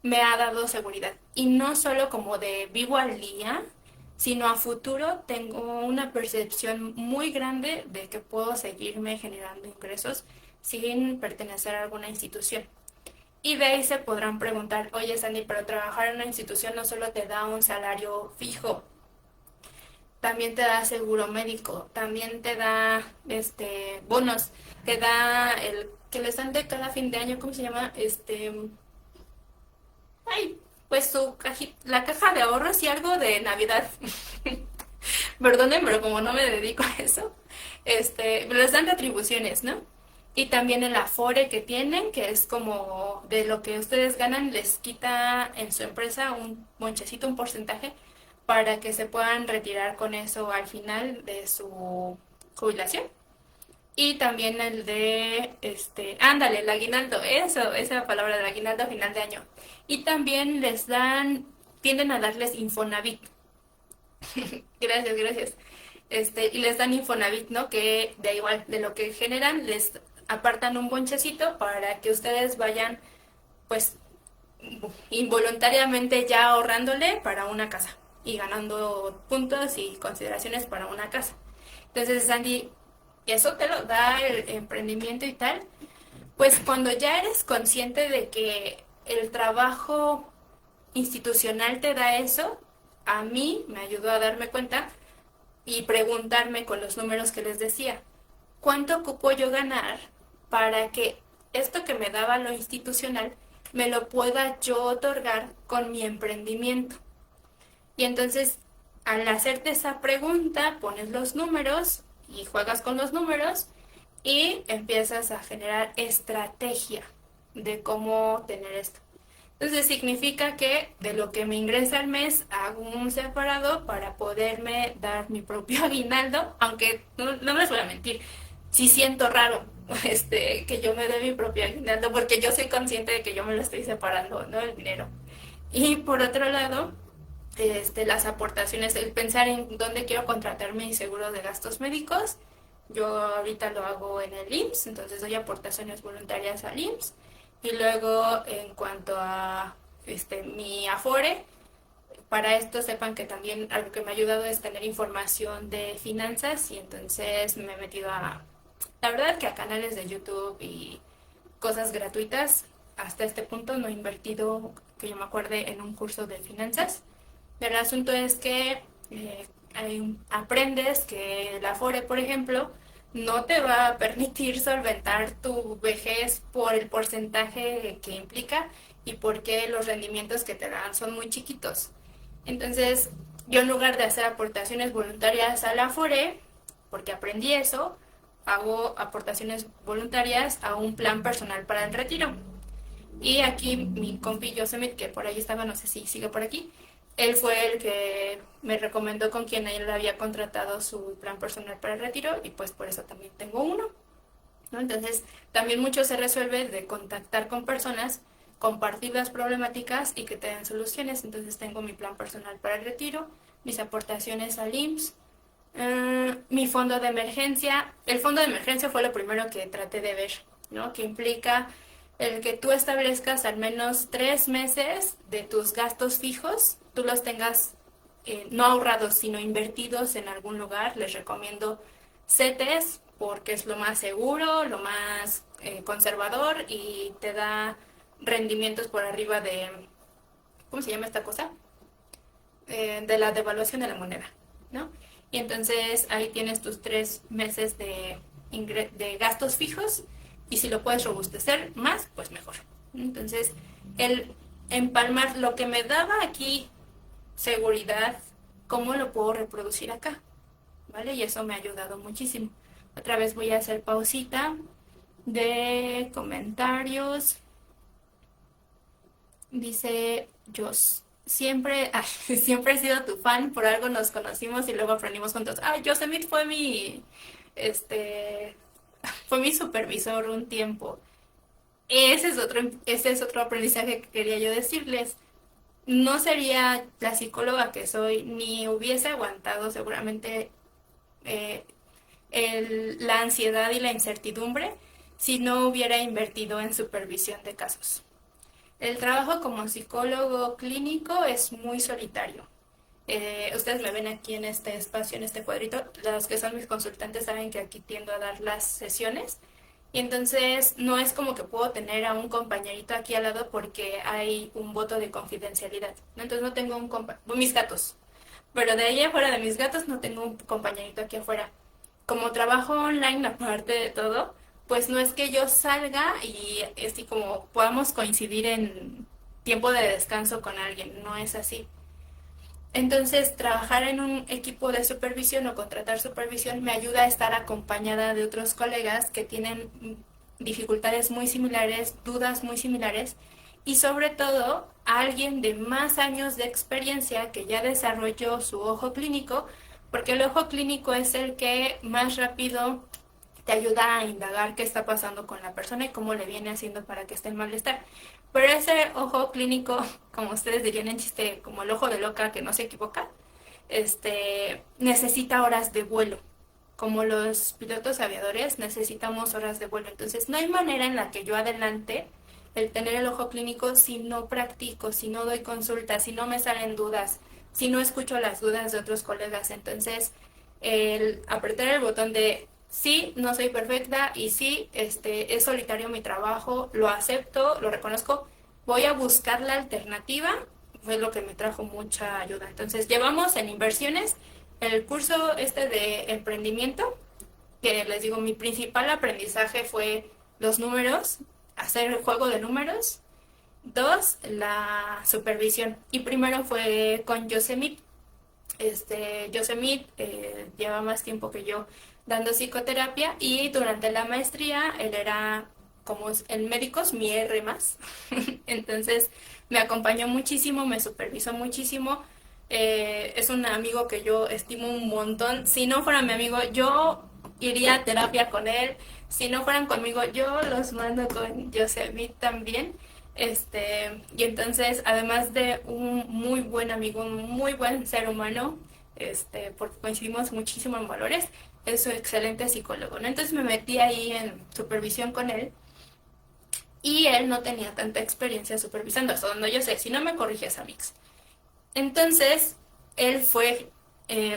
Speaker 1: me ha dado seguridad. Y no solo como de vivo al día, sino a futuro tengo una percepción muy grande de que puedo seguirme generando ingresos sin pertenecer a alguna institución. Y de ahí se podrán preguntar, oye Sandy, pero trabajar en una institución no solo te da un salario fijo, también te da seguro médico, también te da bonos, te da el que les dan de cada fin de año, ¿cómo se llama? Ay, pues la caja de ahorros y algo de Navidad. Perdonen, pero como no me dedico a eso, les dan retribuciones, ¿no? Y también el Afore que tienen, que es como de lo que ustedes ganan, les quita en su empresa un bonchecito, un porcentaje, para que se puedan retirar con eso al final de su jubilación. Y también el de, ándale, el aguinaldo, eso, esa palabra del aguinaldo a final de año. Y también tienden a darles Infonavit. Gracias, gracias. Y les dan Infonavit, ¿no? Que de igual, de lo que generan, les apartan un bonchecito para que ustedes vayan, pues, involuntariamente ya ahorrándole para una casa y ganando puntos y consideraciones para una casa. Entonces, Sandy, eso te lo da el emprendimiento y tal, pues cuando ya eres consciente de que el trabajo institucional te da eso, a mí me ayudó a darme cuenta y preguntarme con los números que les decía, ¿cuánto ocupo yo ganar para que esto que me daba lo institucional me lo pueda yo otorgar con mi emprendimiento? Y entonces, al hacerte esa pregunta, pones los números y juegas con los números y empiezas a generar estrategia de cómo tener esto. Entonces significa que de lo que me ingresa al mes hago un separado para poderme dar mi propio aguinaldo, aunque no les voy a mentir, sí siento raro que yo me dé mi propio aguinaldo porque yo soy consciente de que yo me lo estoy separando, ¿no? El dinero. Y por otro lado, las aportaciones, el pensar en dónde quiero contratar mi seguro de gastos médicos. Yo ahorita lo hago en el IMSS, entonces doy aportaciones voluntarias al IMSS. Y luego, en cuanto a mi Afore, para esto sepan que también algo que me ha ayudado es tener información de finanzas y entonces me he metido la verdad que a canales de YouTube y cosas gratuitas. Hasta este punto no he invertido, que yo me acuerde, en un curso de finanzas. El asunto es que aprendes que el Afore, por ejemplo, no te va a permitir solventar tu vejez por el porcentaje que implica y porque los rendimientos que te dan son muy chiquitos. Entonces, yo en lugar de hacer aportaciones voluntarias al Afore, porque aprendí eso, hago aportaciones voluntarias a un plan personal para el retiro. Y aquí mi compi Yosemite, que por ahí estaba, no sé si sigue por aquí, él fue el que me recomendó con quien él había contratado su plan personal para el retiro y pues por eso también tengo uno, ¿no? Entonces también mucho se resuelve de contactar con personas, compartir las problemáticas y que te den soluciones. Entonces tengo mi plan personal para el retiro, mis aportaciones al IMSS, mi fondo de emergencia. El fondo de emergencia fue lo primero que traté de ver, ¿no? Que implica el que tú establezcas al menos 3 meses de tus gastos fijos, tú los tengas no ahorrados, sino invertidos en algún lugar. Les recomiendo CETES porque es lo más seguro, lo más conservador y te da rendimientos por arriba de, ¿cómo se llama esta cosa? De la devaluación de la moneda, ¿no? Y entonces ahí tienes tus 3 meses de gastos fijos y si lo puedes robustecer más, pues mejor. Entonces, el empalmar lo que me daba aquí seguridad, ¿cómo lo puedo reproducir acá? ¿Vale? Y eso me ha ayudado muchísimo. Otra vez voy a hacer pausita de comentarios. Dice Jos, siempre he sido tu fan, por algo nos conocimos y luego aprendimos juntos. Yosemite este, fue mi supervisor un tiempo. Ese es otro aprendizaje que quería yo decirles. No sería la psicóloga que soy, ni hubiese aguantado seguramente eh, la ansiedad y la incertidumbre si no hubiera invertido en supervisión de casos. El trabajo como psicólogo clínico es muy solitario. Ustedes me ven aquí en este espacio, en este cuadrito. Los que son mis consultantes saben que aquí tiendo a dar las sesiones. Y entonces no es como que puedo tener a un compañerito aquí al lado porque hay un voto de confidencialidad, ¿no? Entonces no tengo mis gatos. Pero de ahí afuera de mis gatos no tengo un compañerito aquí afuera. Como trabajo online, aparte de todo, pues no es que yo salga y así como podamos coincidir en tiempo de descanso con alguien, no es así. Entonces, trabajar en un equipo de supervisión o contratar supervisión me ayuda a estar acompañada de otros colegas que tienen dificultades muy similares, dudas muy similares y sobre todo a alguien de más años de experiencia que ya desarrolló su ojo clínico, porque el ojo clínico es el que más rápido te ayuda a indagar qué está pasando con la persona y cómo le viene haciendo para que esté en malestar. Pero ese ojo clínico, como ustedes dirían en chiste, como el ojo de loca que no se equivoca, necesita horas de vuelo. Como los pilotos aviadores necesitamos horas de vuelo. Entonces no hay manera en la que yo adelante el tener el ojo clínico si no practico, si no doy consultas, si no me salen dudas, si no escucho las dudas de otros colegas. Entonces el apretar el botón de sí, no soy perfecta y sí, es solitario mi trabajo, lo acepto, lo reconozco, voy a buscar la alternativa, fue lo que me trajo mucha ayuda. Entonces, llevamos en inversiones el curso de emprendimiento, que les digo, mi principal aprendizaje fue los números, hacer el juego de números. Dos, la supervisión. Y primero fue con Yosemite. Yosemite lleva más tiempo que yo dando psicoterapia y durante la maestría él era como el médico es mi R más, entonces me acompañó muchísimo, me supervisó muchísimo. Es un amigo que yo estimo un montón. Si no fuera mi amigo, yo iría a terapia con él. Si no fueran conmigo, yo los mando con Yosemite también. Y entonces, además de un muy buen amigo, un muy buen ser humano, porque coincidimos muchísimo en valores, es un excelente psicólogo, ¿no? Entonces me metí ahí en supervisión con él y él no tenía tanta experiencia supervisando, hasta donde yo sé, si no me corriges, Amix. Entonces, él fue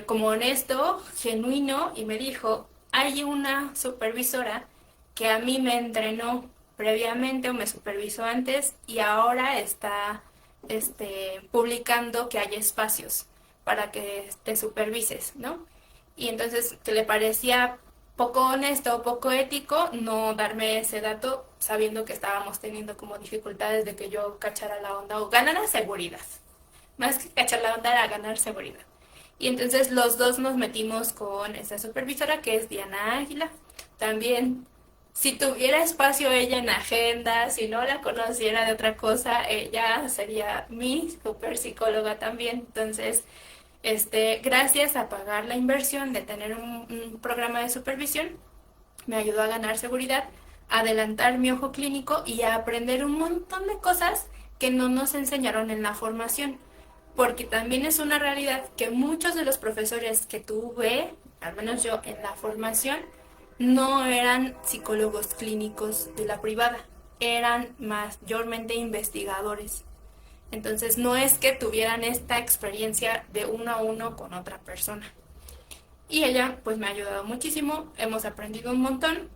Speaker 1: como honesto, genuino y me dijo, hay una supervisora que a mí me entrenó previamente o me supervisó antes y ahora está publicando que hay espacios para que te supervises, ¿no? Y entonces que le parecía poco honesto o poco ético no darme ese dato sabiendo que estábamos teniendo como dificultades de que yo cachara la onda o ganara seguridad. Más que cachar la onda era ganar seguridad. Y entonces los dos nos metimos con esa supervisora que es Diana Águila. También, si tuviera espacio ella en agenda, si no la conociera de otra cosa, ella sería mi super psicóloga también. Entonces, gracias a pagar la inversión de tener un programa de supervisión, me ayudó a ganar seguridad, a adelantar mi ojo clínico y a aprender un montón de cosas que no nos enseñaron en la formación. Porque también es una realidad que muchos de los profesores que tuve, al menos yo en la formación, no eran psicólogos clínicos de la privada, eran mayormente investigadores. Entonces no es que tuvieran esta experiencia de uno a uno con otra persona. Y ella pues me ha ayudado muchísimo, hemos aprendido un montón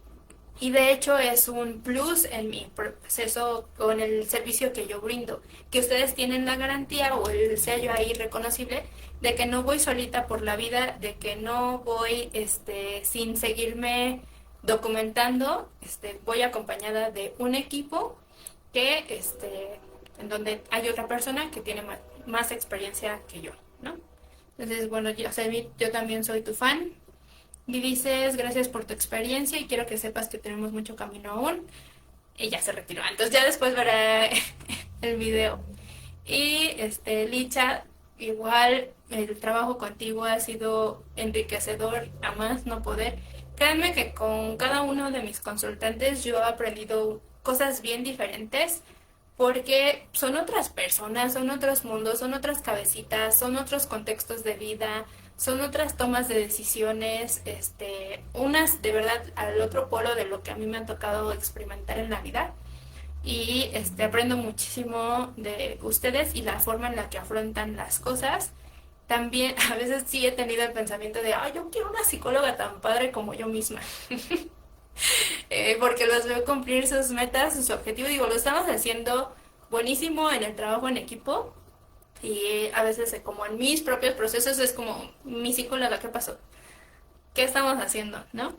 Speaker 1: y de hecho es un plus en mi proceso o en el servicio que yo brindo, que ustedes tienen la garantía o el sello ahí reconocible de que no voy solita por la vida, de que no voy sin seguirme documentando, voy acompañada de un equipo que en donde hay otra persona que tiene más experiencia que yo, ¿no? Entonces, bueno, yo también soy tu fan. Y dices, gracias por tu experiencia y quiero que sepas que tenemos mucho camino aún. Y ya se retiró. Entonces ya después verá el video. Y Licha, igual el trabajo contigo ha sido enriquecedor a más no poder. Créanme que con cada uno de mis consultantes yo he aprendido cosas bien diferentes porque son otras personas, son otros mundos, son otras cabecitas, son otros contextos de vida, son otras tomas de decisiones, unas de verdad al otro polo de lo que a mí me ha tocado experimentar en la vida. Y aprendo muchísimo de ustedes y la forma en la que afrontan las cosas. También a veces sí he tenido el pensamiento de, ay, yo quiero una psicóloga tan padre como yo misma. Porque los veo cumplir sus metas, sus objetivos. Digo, lo estamos haciendo buenísimo en el trabajo en equipo y a veces como en mis propios procesos es como, mi psicóloga, ¿qué pasó? ¿Qué estamos haciendo? ¿No?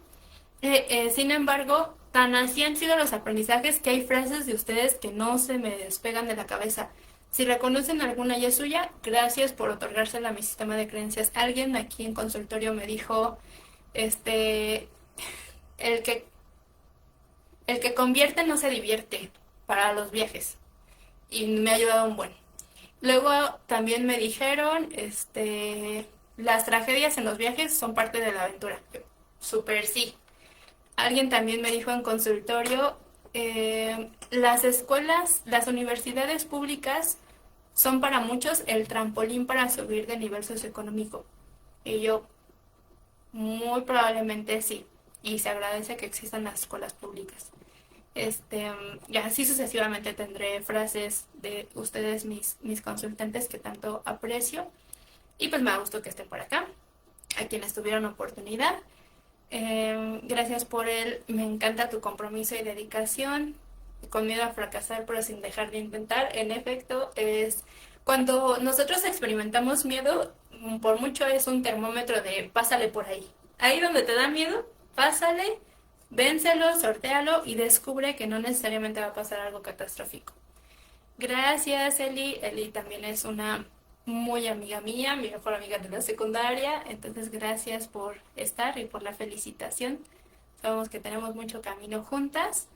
Speaker 1: Sin embargo, tan así han sido los aprendizajes que hay frases de ustedes que no se me despegan de la cabeza. Si reconocen alguna y es suya, gracias por otorgársela a mi sistema de creencias. Alguien aquí en consultorio me dijo, este, el que el que convierte no se divierte para los viajes. Y me ha ayudado un buen. Luego también me dijeron, las tragedias en los viajes son parte de la aventura. Yo, súper sí. Alguien también me dijo en consultorio, las escuelas, las universidades públicas son para muchos el trampolín para subir de nivel socioeconómico. Y yo, muy probablemente sí. Y se agradece que existan las escuelas públicas. Y así sucesivamente tendré frases de ustedes, mis consultantes, que tanto aprecio. Y pues me da gusto que estén por acá, a quienes tuvieron oportunidad. Gracias por él, me encanta tu compromiso y dedicación, con miedo a fracasar pero sin dejar de intentar. En efecto, es cuando nosotros experimentamos miedo, por mucho es un termómetro de pásale por ahí. Ahí donde te da miedo, pásale, vénselo, sortéalo y descubre que no necesariamente va a pasar algo catastrófico. Gracias, Eli. Eli también es una muy amiga mía, mi mejor amiga de la secundaria. Entonces, gracias por estar y por la felicitación. Sabemos que tenemos mucho camino juntas.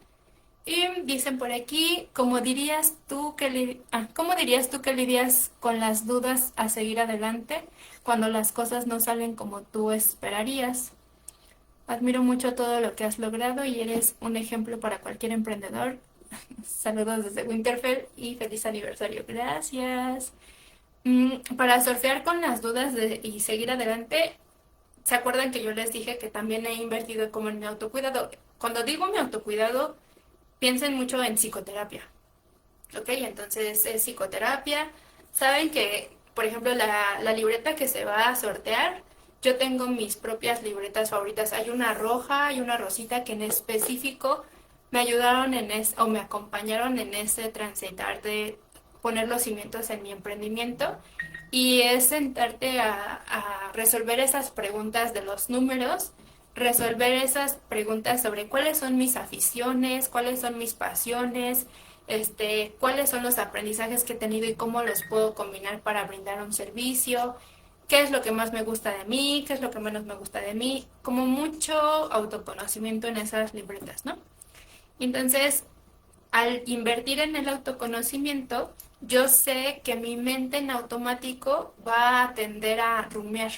Speaker 1: Y dicen por aquí, ¿cómo dirías tú que lidias con las dudas a seguir adelante cuando las cosas no salen como tú esperarías? Admiro mucho todo lo que has logrado y eres un ejemplo para cualquier emprendedor. Saludos desde Winterfell y feliz aniversario. Gracias. Para surfear con las dudas y seguir adelante, ¿se acuerdan que yo les dije que también he invertido como en mi autocuidado? Cuando digo mi autocuidado, piensen mucho en psicoterapia, ¿ok? Entonces es psicoterapia. Saben que, por ejemplo, la libreta que se va a sortear, yo tengo mis propias libretas favoritas. Hay una roja y una rosita que en específico me ayudaron o me acompañaron en ese transitar de poner los cimientos en mi emprendimiento. Y es sentarte a resolver esas preguntas de los números, resolver esas preguntas sobre cuáles son mis aficiones, cuáles son mis pasiones, cuáles son los aprendizajes que he tenido y cómo los puedo combinar para brindar un servicio, qué es lo que más me gusta de mí, qué es lo que menos me gusta de mí, como mucho autoconocimiento en esas libretas, ¿no? Entonces, al invertir en el autoconocimiento, yo sé que mi mente en automático va a tender a rumiar.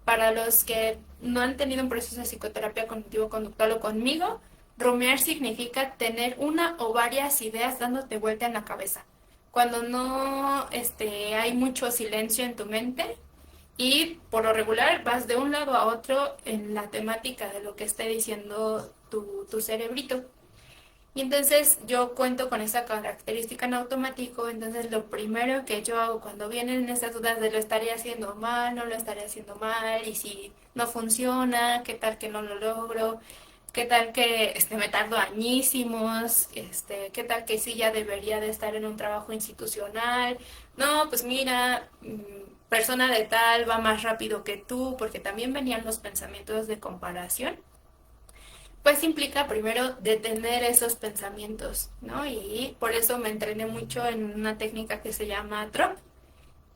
Speaker 1: Para los que no han tenido un proceso de psicoterapia cognitivo-conductual o conmigo, rumiar significa tener una o varias ideas dándote vuelta en la cabeza. Cuando no hay mucho silencio en tu mente y por lo regular vas de un lado a otro en la temática de lo que esté diciendo tu cerebrito. Y entonces yo cuento con esa característica en automático, entonces lo primero que yo hago cuando vienen esas dudas de lo estaré haciendo mal, no lo estaré haciendo mal, y si no funciona, qué tal que no lo logro, qué tal que me tardo añísimos, qué tal que sí ya debería de estar en un trabajo institucional, no, pues mira, persona de tal va más rápido que tú, porque también venían los pensamientos de comparación. Pues implica primero detener esos pensamientos, ¿no? Y por eso me entrené mucho en una técnica que se llama DROP,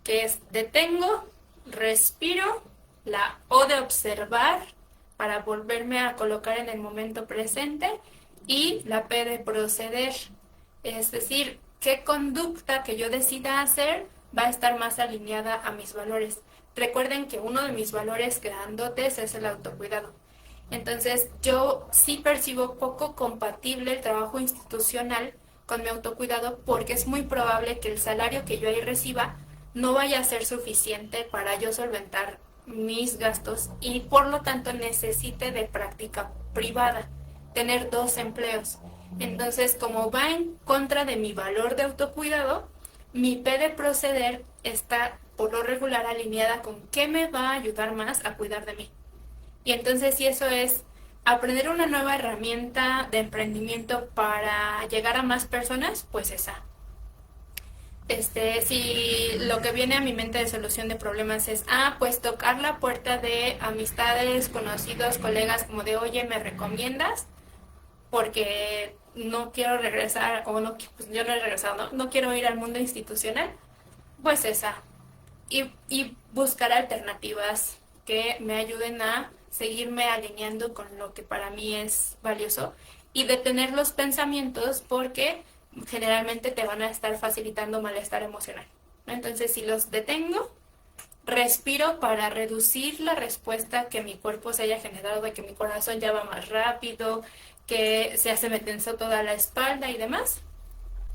Speaker 1: que es detengo, respiro, la O de observar para volverme a colocar en el momento presente y la P de proceder, es decir, qué conducta que yo decida hacer va a estar más alineada a mis valores. Recuerden que uno de mis valores grandotes es el autocuidado. Entonces, yo sí percibo poco compatible el trabajo institucional con mi autocuidado porque es muy probable que el salario que yo ahí reciba no vaya a ser suficiente para yo solventar mis gastos y por lo tanto necesite de práctica privada, tener dos empleos. Entonces, como va en contra de mi valor de autocuidado, mi P de proceder está por lo regular alineada con qué me va a ayudar más a cuidar de mí. Y entonces si eso es aprender una nueva herramienta de emprendimiento para llegar a más personas, pues esa. Si lo que viene a mi mente de solución de problemas es, pues tocar la puerta de amistades, conocidos, colegas, como de, oye, ¿me recomiendas? Porque no quiero regresar, o no, pues yo no he regresado, ¿no? No quiero ir al mundo institucional, pues esa. Y buscar alternativas que me ayuden a seguirme alineando con lo que para mí es valioso y detener los pensamientos porque generalmente te van a estar facilitando malestar emocional. Entonces, si los detengo, respiro para reducir la respuesta que mi cuerpo se haya generado de que mi corazón ya va más rápido, que se me tensó toda la espalda y demás.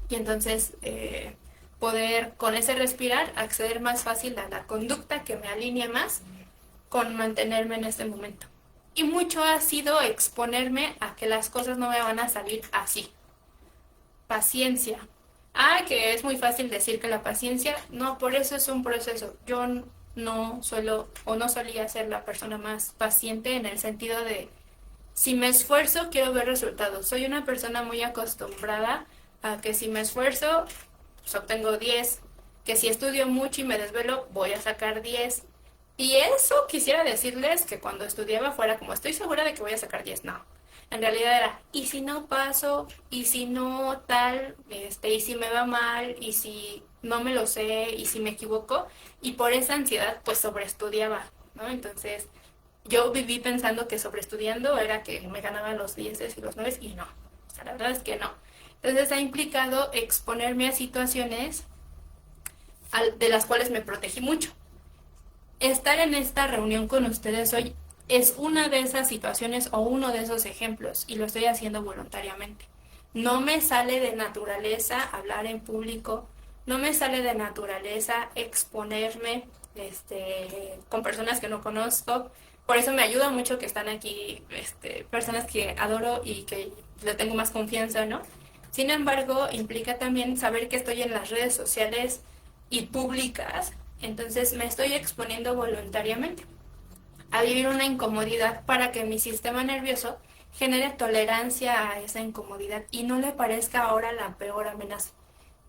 Speaker 1: Y entonces poder con ese respirar acceder más fácil a la conducta que me alinea más con mantenerme en este momento. Y mucho ha sido exponerme a que las cosas no me van a salir así. Paciencia. Que es muy fácil decir que la paciencia, no, por eso es un proceso. Yo no suelo o no solía ser la persona más paciente en el sentido de si me esfuerzo quiero ver resultados. Soy una persona muy acostumbrada a que si me esfuerzo pues obtengo 10, que si estudio mucho y me desvelo voy a sacar 10. Y eso quisiera decirles que cuando estudiaba fuera como estoy segura de que voy a sacar 10, no. En realidad era, ¿y si no paso? ¿Y si no tal? ¿Y si me va mal? ¿Y si no me lo sé? ¿Y si me equivoco? Y por esa ansiedad pues sobreestudiaba, ¿no? Entonces yo viví pensando que sobreestudiando era que me ganaba los 10 y los 9 y no. La verdad es que no. Entonces ha implicado exponerme a situaciones de las cuales me protegí mucho. Estar en esta reunión con ustedes hoy es una de esas situaciones o uno de esos ejemplos y lo estoy haciendo voluntariamente. No me sale de naturaleza hablar en público, no me sale de naturaleza exponerme con personas que no conozco. Por eso me ayuda mucho que están aquí personas que adoro y que le tengo más confianza, ¿no? Sin embargo, implica también saber que estoy en las redes sociales y públicas, entonces me estoy exponiendo voluntariamente a vivir una incomodidad para que mi sistema nervioso genere tolerancia a esa incomodidad y no le parezca ahora la peor amenaza.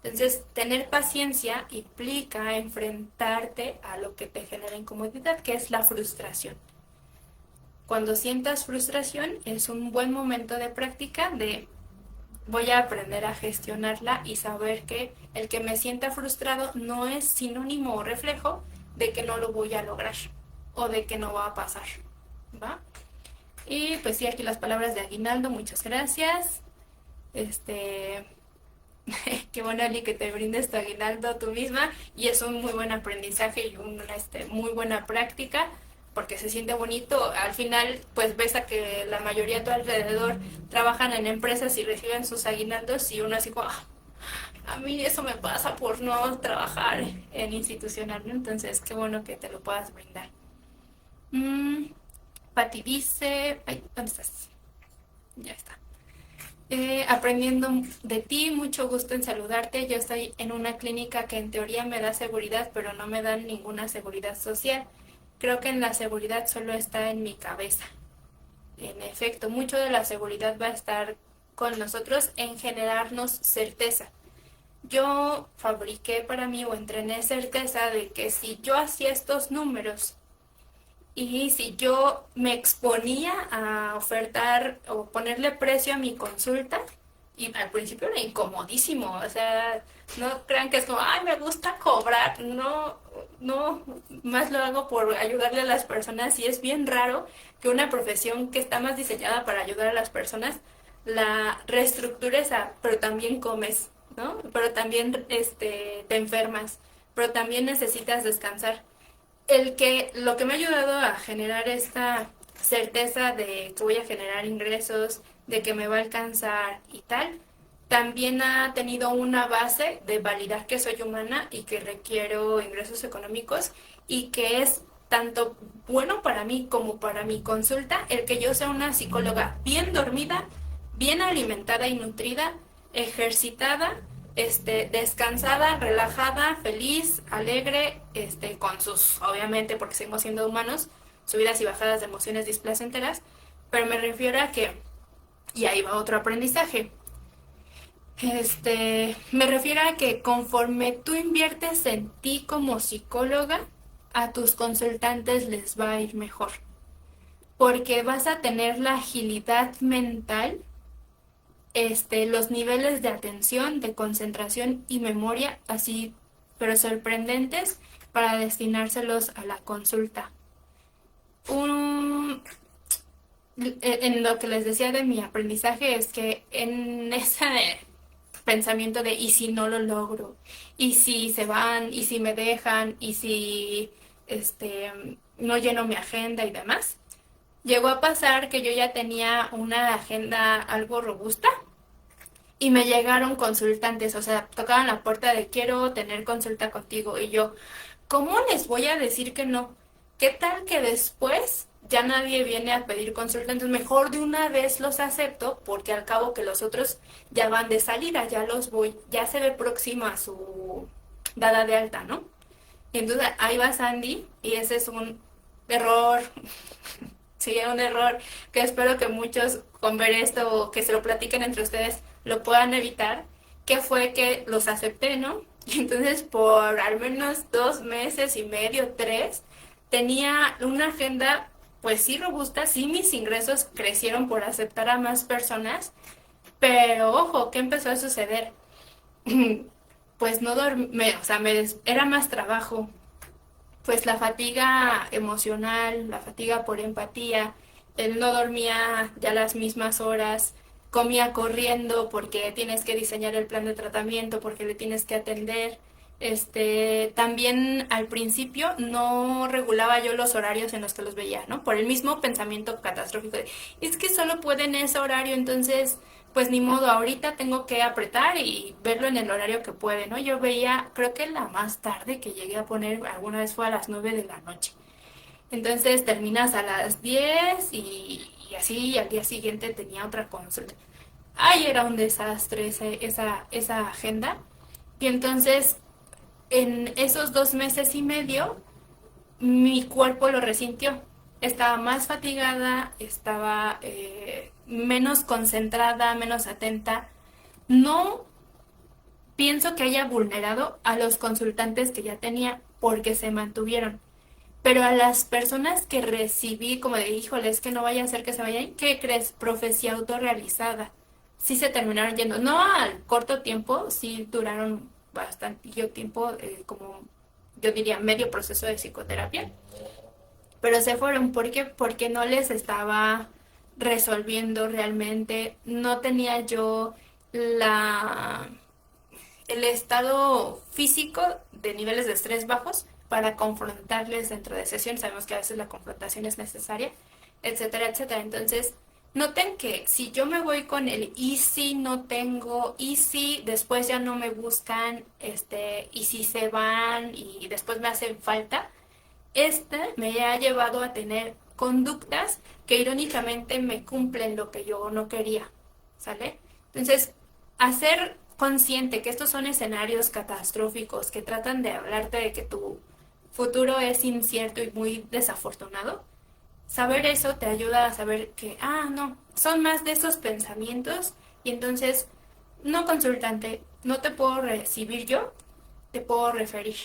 Speaker 1: Entonces, tener paciencia implica enfrentarte a lo que te genera incomodidad, que es la frustración. Cuando sientas frustración, es un buen momento de práctica de voy a aprender a gestionarla y saber que el que me sienta frustrado no es sinónimo o reflejo de que no lo voy a lograr o de que no va a pasar, ¿va? Y pues sí, aquí las palabras de aguinaldo, muchas gracias. Qué bueno, Ali, que te brindes tu aguinaldo tú misma y es un muy buen aprendizaje y una muy buena práctica porque se siente bonito. Al final, pues ves a que la mayoría a tu alrededor trabajan en empresas y reciben sus aguinaldos y uno así como, a mí eso me pasa por no trabajar en institucional, ¿no? Entonces, qué bueno que te lo puedas brindar. Pati dice, ay, ¿dónde estás? Ya está. Aprendiendo de ti, mucho gusto en saludarte. Yo estoy en una clínica que en teoría me da seguridad, pero no me dan ninguna seguridad social. Creo que en la seguridad solo está en mi cabeza. En efecto, mucho de la seguridad va a estar con nosotros en generarnos certeza. Yo fabriqué para mí o entrené certeza de que si yo hacía estos números y si yo me exponía a ofertar o ponerle precio a mi consulta, y al principio era incomodísimo, o sea, no crean que es como, ay, me gusta cobrar, no, no, más lo hago por ayudarle a las personas y es bien raro que una profesión que está más diseñada para ayudar a las personas la reestructures a, pero también comes, ¿no? Pero también te enfermas, pero también necesitas descansar lo que me ha ayudado a generar esta certeza de que voy a generar ingresos, de que me va a alcanzar y tal, también ha tenido una base de validar que soy humana y que requiero ingresos económicos y que es tanto bueno para mí como para mi consulta el que yo sea una psicóloga bien dormida, bien alimentada y nutrida, ejercitada, descansada, relajada, feliz, alegre, con sus, obviamente, porque seguimos siendo humanos, subidas y bajadas de emociones displacenteras, pero me refiero a que, y ahí va otro aprendizaje, me refiero a que conforme tú inviertes en ti como psicóloga, a tus consultantes les va a ir mejor, porque vas a tener la agilidad mental, los niveles de atención, de concentración y memoria, así, pero sorprendentes, para destinárselos a la consulta. En lo que les decía de mi aprendizaje es que en ese pensamiento de ¿y si no lo logro? ¿Y si se van? ¿Y si me dejan? ¿Y si no lleno mi agenda y demás? Llegó a pasar que yo ya tenía una agenda algo robusta y me llegaron consultantes, o sea, tocaban la puerta de quiero tener consulta contigo y yo, ¿cómo les voy a decir que no? ¿Qué tal que después ya nadie viene a pedir consulta? Entonces mejor de una vez los acepto porque al cabo que los otros ya van de salida, ya los voy, ya se ve próxima a su dada de alta, ¿no? Y entonces ahí va Sandy y ese es un error. Sí, un error que espero que muchos con ver esto o que se lo platiquen entre ustedes lo puedan evitar, que fue que los acepté, ¿no? Y entonces por al menos 2 meses y medio, 3, tenía una agenda pues sí robusta, sí mis ingresos crecieron por aceptar a más personas, pero ojo, ¿qué empezó a suceder? Pues no dormí, o sea, era más trabajo, pues la fatiga emocional, la fatiga por empatía, él no dormía ya las mismas horas, comía corriendo porque tienes que diseñar el plan de tratamiento, porque le tienes que atender. También al principio no regulaba yo los horarios en los que los veía, ¿no? Por el mismo pensamiento catastrófico de, es que solo puede en ese horario, entonces, pues ni modo, ahorita tengo que apretar y verlo en el horario que puede, ¿no? Yo veía, creo que la más tarde que llegué a poner alguna vez fue a las 9 de la noche. Entonces terminas a las 10 y así y al día siguiente tenía otra consulta. Ay, era un desastre esa agenda. Y entonces en esos 2 meses y medio mi cuerpo lo resintió. Estaba más fatigada, estaba menos concentrada, menos atenta. No pienso que haya vulnerado a los consultantes que ya tenía porque se mantuvieron. Pero a las personas que recibí, como de, híjole, es que no vaya a ser que se vayan, ¿qué crees? Profecía autorrealizada. Sí se terminaron yendo, no al corto tiempo, sí duraron bastante tiempo, como yo diría medio proceso de psicoterapia, pero se fueron. ¿Por qué? Porque no les estaba resolviendo realmente, no tenía yo la el estado físico de niveles de estrés bajos para confrontarles dentro de sesiones. Sabemos que a veces la confrontación es necesaria, etcétera, etcétera. Entonces, noten que si yo me voy con el y si no tengo, y si después ya no me buscan, y si se van y después me hacen falta, me ha llevado a tener conductas que irónicamente me cumplen lo que yo no quería, ¿sale? Entonces, hacer consciente que estos son escenarios catastróficos que tratan de hablarte de que tu futuro es incierto y muy desafortunado, saber eso te ayuda a saber que, no, son más de esos pensamientos y entonces, no consultante, no te puedo recibir yo, te puedo referir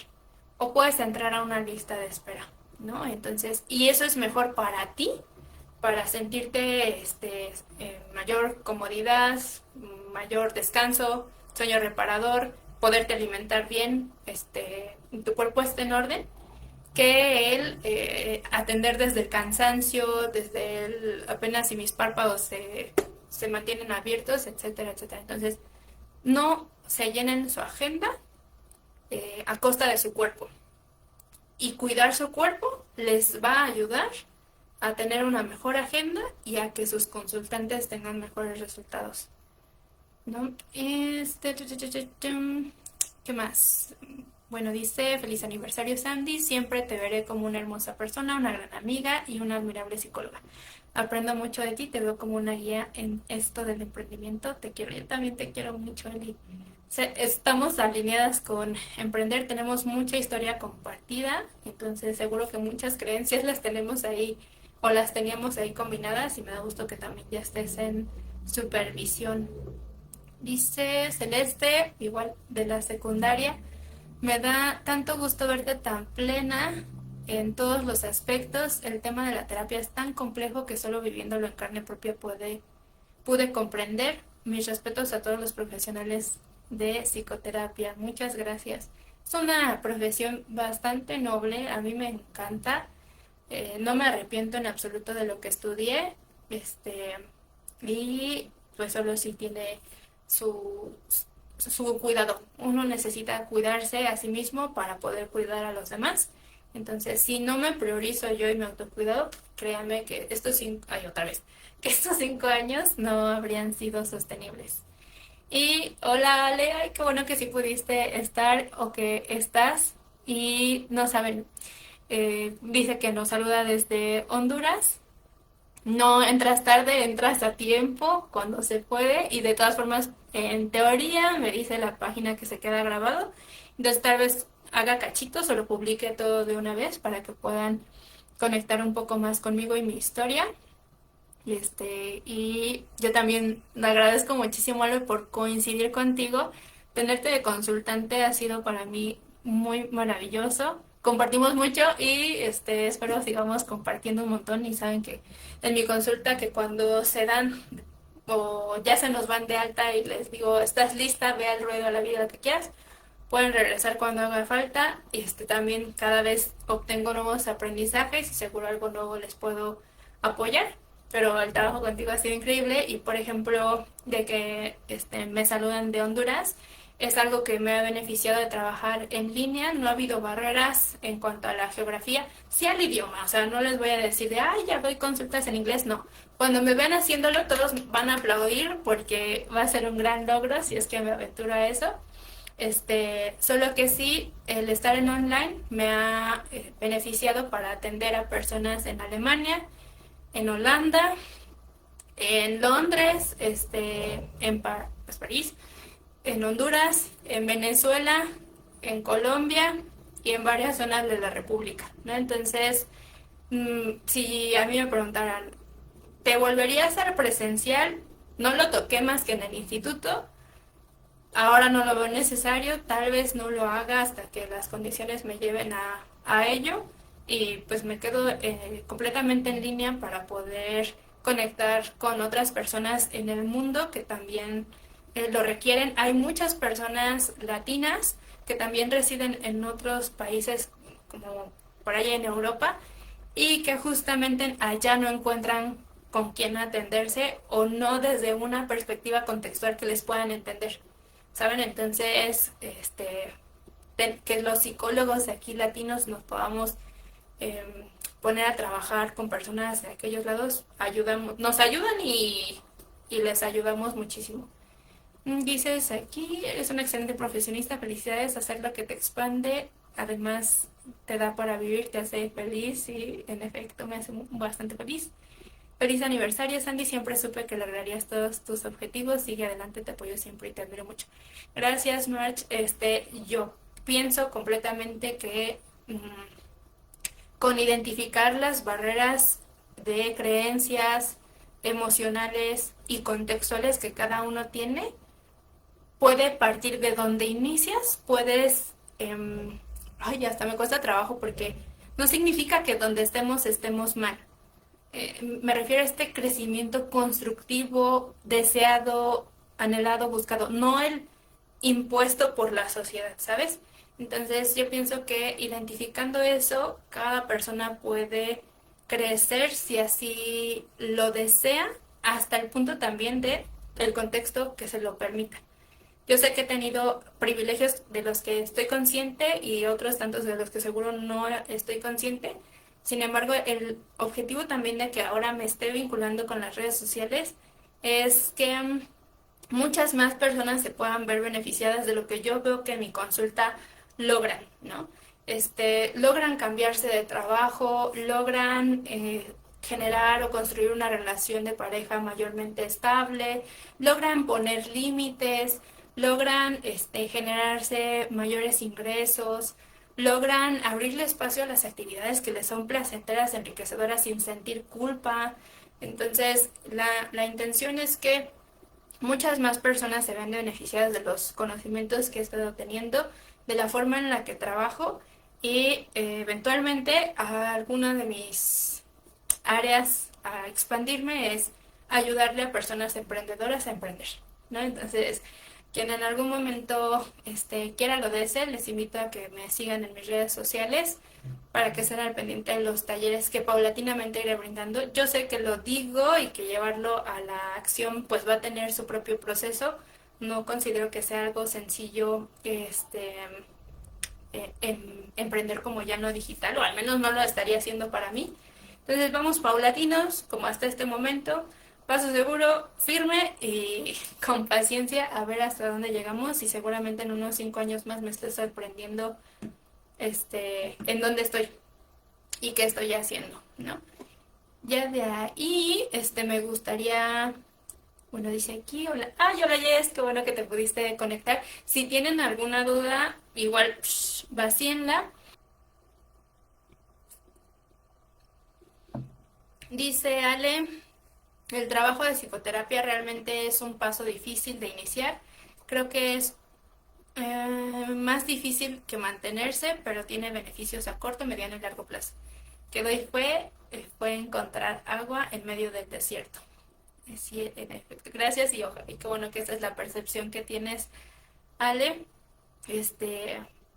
Speaker 1: o puedes entrar a una lista de espera, ¿no? Entonces, y eso es mejor para ti, para sentirte mayor comodidad, mayor descanso, sueño reparador, poderte alimentar bien, tu cuerpo esté en orden, que el atender desde el cansancio, desde el apenas si mis párpados se mantienen abiertos, etcétera, etcétera. Entonces, no se llenen su agenda a costa de su cuerpo. Y cuidar su cuerpo les va a ayudar a tener una mejor agenda y a que sus consultantes tengan mejores resultados, ¿no? ¿Qué más? Bueno, dice, feliz aniversario Sandy, siempre te veré como una hermosa persona, una gran amiga y una admirable psicóloga. Aprendo mucho de ti, te veo como una guía en esto del emprendimiento, te quiero, yo también te quiero mucho, Eli. Estamos alineadas con emprender, tenemos mucha historia compartida, entonces seguro que muchas creencias las tenemos ahí o las teníamos ahí combinadas y me da gusto que también ya estés en supervisión. Dice Celeste, igual de la secundaria, me da tanto gusto verte tan plena en todos los aspectos. El tema de la terapia es tan complejo que solo viviéndolo en carne propia pude comprender. Mis respetos a todos los profesionales de psicoterapia. Muchas gracias. Es una profesión bastante noble, a mí me encanta. No me arrepiento en absoluto de lo que estudié. Y pues solo si tiene su, su cuidado. Uno necesita cuidarse a sí mismo para poder cuidar a los demás. Entonces, si no me priorizo yo y mi autocuidado, créanme que que estos 5 años no habrían sido sostenibles. Y hola Ale, ay, qué bueno que sí pudiste estar o que estás. Y no saben, dice que nos saluda desde Honduras. No entras tarde, entras a tiempo cuando se puede y de todas formas, en teoría, me dice la página que se queda grabado. Entonces tal vez haga cachitos o lo publique todo de una vez para que puedan conectar un poco más conmigo y mi historia. Y yo también le agradezco muchísimo, Ale, por coincidir contigo. Tenerte de consultante ha sido para mí muy maravilloso. Compartimos mucho y espero sigamos compartiendo un montón. Y saben que en mi consulta que cuando se dan o ya se nos van de alta y les digo, ¿estás lista? Ve al ruedo a la vida que quieras. Pueden regresar cuando haga falta. También cada vez obtengo nuevos aprendizajes y seguro algo nuevo les puedo apoyar. pero el trabajo contigo ha sido increíble y por ejemplo de que me saludan de Honduras es algo que me ha beneficiado de trabajar en línea, no ha habido barreras en cuanto a la geografía, sí al idioma, o sea, no les voy a decir de, ay, ya doy consultas en inglés, no. Cuando me ven haciéndolo, todos van a aplaudir porque va a ser un gran logro si es que me aventuro a eso. Solo que sí, el estar en online me ha beneficiado para atender a personas en Alemania, en Holanda, en Londres, pues París, en Honduras, en Venezuela, en Colombia y en varias zonas de la República, ¿no? Entonces, si a mí me preguntaran, ¿te volverías a ser presencial? No lo toqué más que en el instituto. Ahora no lo veo necesario, tal vez no lo haga hasta que las condiciones me lleven a ello y pues me quedo completamente en línea para poder conectar con otras personas en el mundo que también lo requieren. Hay muchas personas latinas que también residen en otros países como por allá en Europa y que justamente allá no encuentran con quién atenderse o no desde una perspectiva contextual que les puedan entender. ¿Saben? Entonces, que los psicólogos de aquí latinos nos podamos eh, poner a trabajar con personas de aquellos lados, nos ayudan y les ayudamos muchísimo. Dices aquí, eres un excelente profesionista, felicidades, hacer lo que te expande, además te da para vivir, te hace feliz y en efecto me hace bastante feliz. Feliz aniversario, Sandy. Siempre supe que lograrías todos tus objetivos. Sigue adelante, te apoyo siempre y te admiro mucho. Gracias, March. Yo pienso completamente que con identificar las barreras de creencias emocionales y contextuales que cada uno tiene, puede partir de donde inicias, puedes... ay, hasta me cuesta trabajo porque no significa que donde estemos mal. Me refiero a este crecimiento constructivo, deseado, anhelado, buscado, no el impuesto por la sociedad, ¿sabes? Entonces yo pienso que identificando eso, cada persona puede crecer si así lo desea, hasta el punto también de el contexto que se lo permita. Yo sé que he tenido privilegios de los que estoy consciente y otros tantos de los que seguro no estoy consciente. Sin embargo, el objetivo también de que ahora me esté vinculando con las redes sociales es que muchas más personas se puedan ver beneficiadas de lo que yo veo que en mi consulta logran, ¿no? Logran cambiarse de trabajo, logran generar o construir una relación de pareja mayormente estable, logran poner límites, logran generarse mayores ingresos, logran abrirle espacio a las actividades que les son placenteras, enriquecedoras, sin sentir culpa. Entonces, la intención es que muchas más personas se vean beneficiadas de los conocimientos que he estado teniendo, de la forma en la que trabajo y eventualmente a alguna de mis áreas a expandirme es ayudarle a personas emprendedoras a emprender, ¿no? Entonces, quien en algún momento quiera lo desee, les invito a que me sigan en mis redes sociales para que estén al pendiente de los talleres que paulatinamente iré brindando. Yo sé que lo digo y que llevarlo a la acción pues va a tener su propio proceso. No considero que sea algo sencillo emprender como ya no digital, o al menos no lo estaría haciendo para mí. Entonces vamos paulatinos, como hasta este momento, paso seguro, firme y con paciencia a ver hasta dónde llegamos y seguramente en unos 5 años más me esté sorprendiendo en dónde estoy y qué estoy haciendo, ¿no? Ya de ahí, me gustaría, bueno, dice aquí, hola, hola Jess, qué bueno que te pudiste conectar. Si tienen alguna duda, igual, vacíenla. Dice Ale, el trabajo de psicoterapia realmente es un paso difícil de iniciar. Creo que es más difícil que mantenerse, pero tiene beneficios a corto, mediano y largo plazo. Que doy fue encontrar agua en medio del desierto. Sí, en efecto. Gracias y qué bueno que esa es la percepción que tienes, Ale.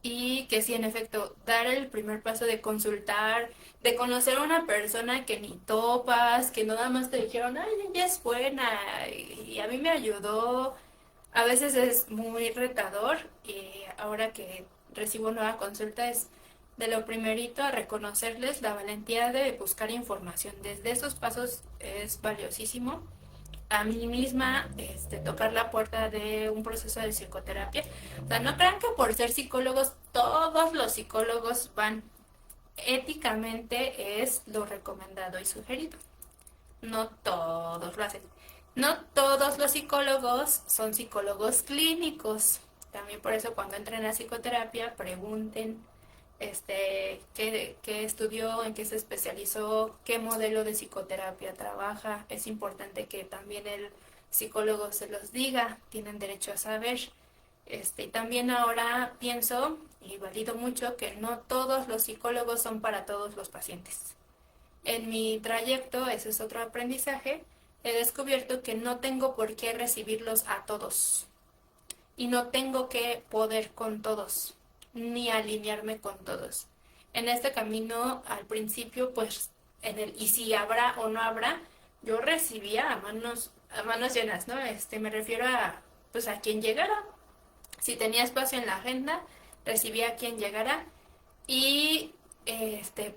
Speaker 1: y que sí, en efecto, dar el primer paso de consultar, de conocer a una persona que ni topas, que nada más te dijeron, ay, ella es buena y a mí me ayudó. A veces es muy retador y ahora que recibo nueva consulta es de lo primerito a reconocerles la valentía de buscar información. Desde esos pasos es valiosísimo a mí misma tocar la puerta de un proceso de psicoterapia. O sea, no crean que por ser psicólogos todos los psicólogos van. Éticamente es lo recomendado y sugerido. No todos lo hacen. No todos los psicólogos son psicólogos clínicos. También por eso cuando entren a psicoterapia pregunten qué estudió, en qué se especializó, qué modelo de psicoterapia trabaja. Es importante que también el psicólogo se los diga, tienen derecho a saber. Y también ahora pienso y valido mucho que no todos los psicólogos son para todos los pacientes. En mi trayecto, ese es otro aprendizaje, he descubierto que no tengo por qué recibirlos a todos y no tengo que poder con todos, ni alinearme con todos. En este camino, al principio, pues, y si habrá o no habrá, yo recibía a manos llenas, ¿no? Me refiero a, pues, a quien llegara. Si tenía espacio en la agenda, recibía a quien llegara y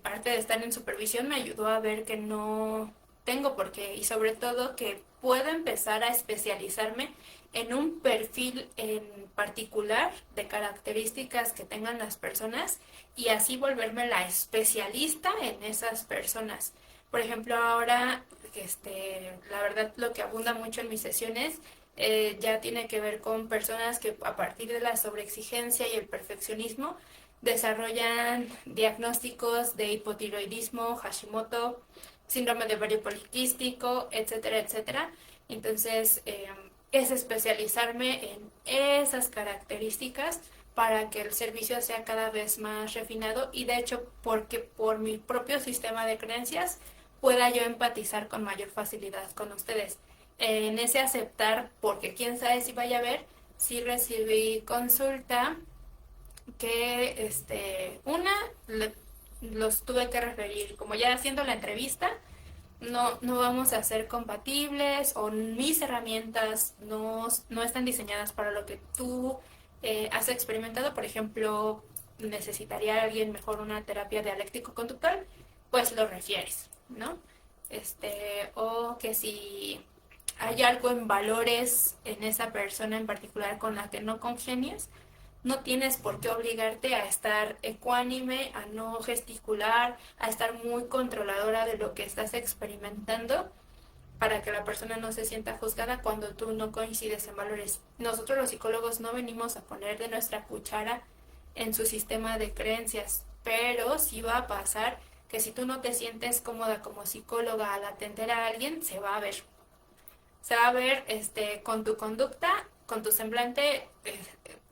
Speaker 1: parte de estar en supervisión me ayudó a ver que no tengo por qué y sobre todo que puedo empezar a especializarme en un perfil en particular de características que tengan las personas y así volverme la especialista en esas personas. Por ejemplo, ahora, la verdad, lo que abunda mucho en mis sesiones ya tiene que ver con personas que a partir de la sobreexigencia y el perfeccionismo desarrollan diagnósticos de hipotiroidismo, Hashimoto, síndrome de ovario poliquístico, etcétera, etcétera. Entonces, es especializarme en esas características para que el servicio sea cada vez más refinado y de hecho porque por mi propio sistema de creencias pueda yo empatizar con mayor facilidad con ustedes. En ese aceptar, porque quién sabe si vaya a ver, si recibí consulta que los tuve que referir, como ya haciendo la entrevista, no vamos a ser compatibles o mis herramientas no están diseñadas para lo que tú has experimentado. Por ejemplo, necesitaría alguien mejor una terapia dialéctico-conductual, pues lo refieres, ¿no? O que si hay algo en valores en esa persona en particular con la que no congenias, no tienes por qué obligarte a estar ecuánime, a no gesticular, a estar muy controladora de lo que estás experimentando para que la persona no se sienta juzgada cuando tú no coincides en valores. Nosotros los psicólogos no venimos a poner de nuestra cuchara en su sistema de creencias, pero sí va a pasar que si tú no te sientes cómoda como psicóloga al atender a alguien, se va a ver. Se va a ver con tu conducta, con tu semblante,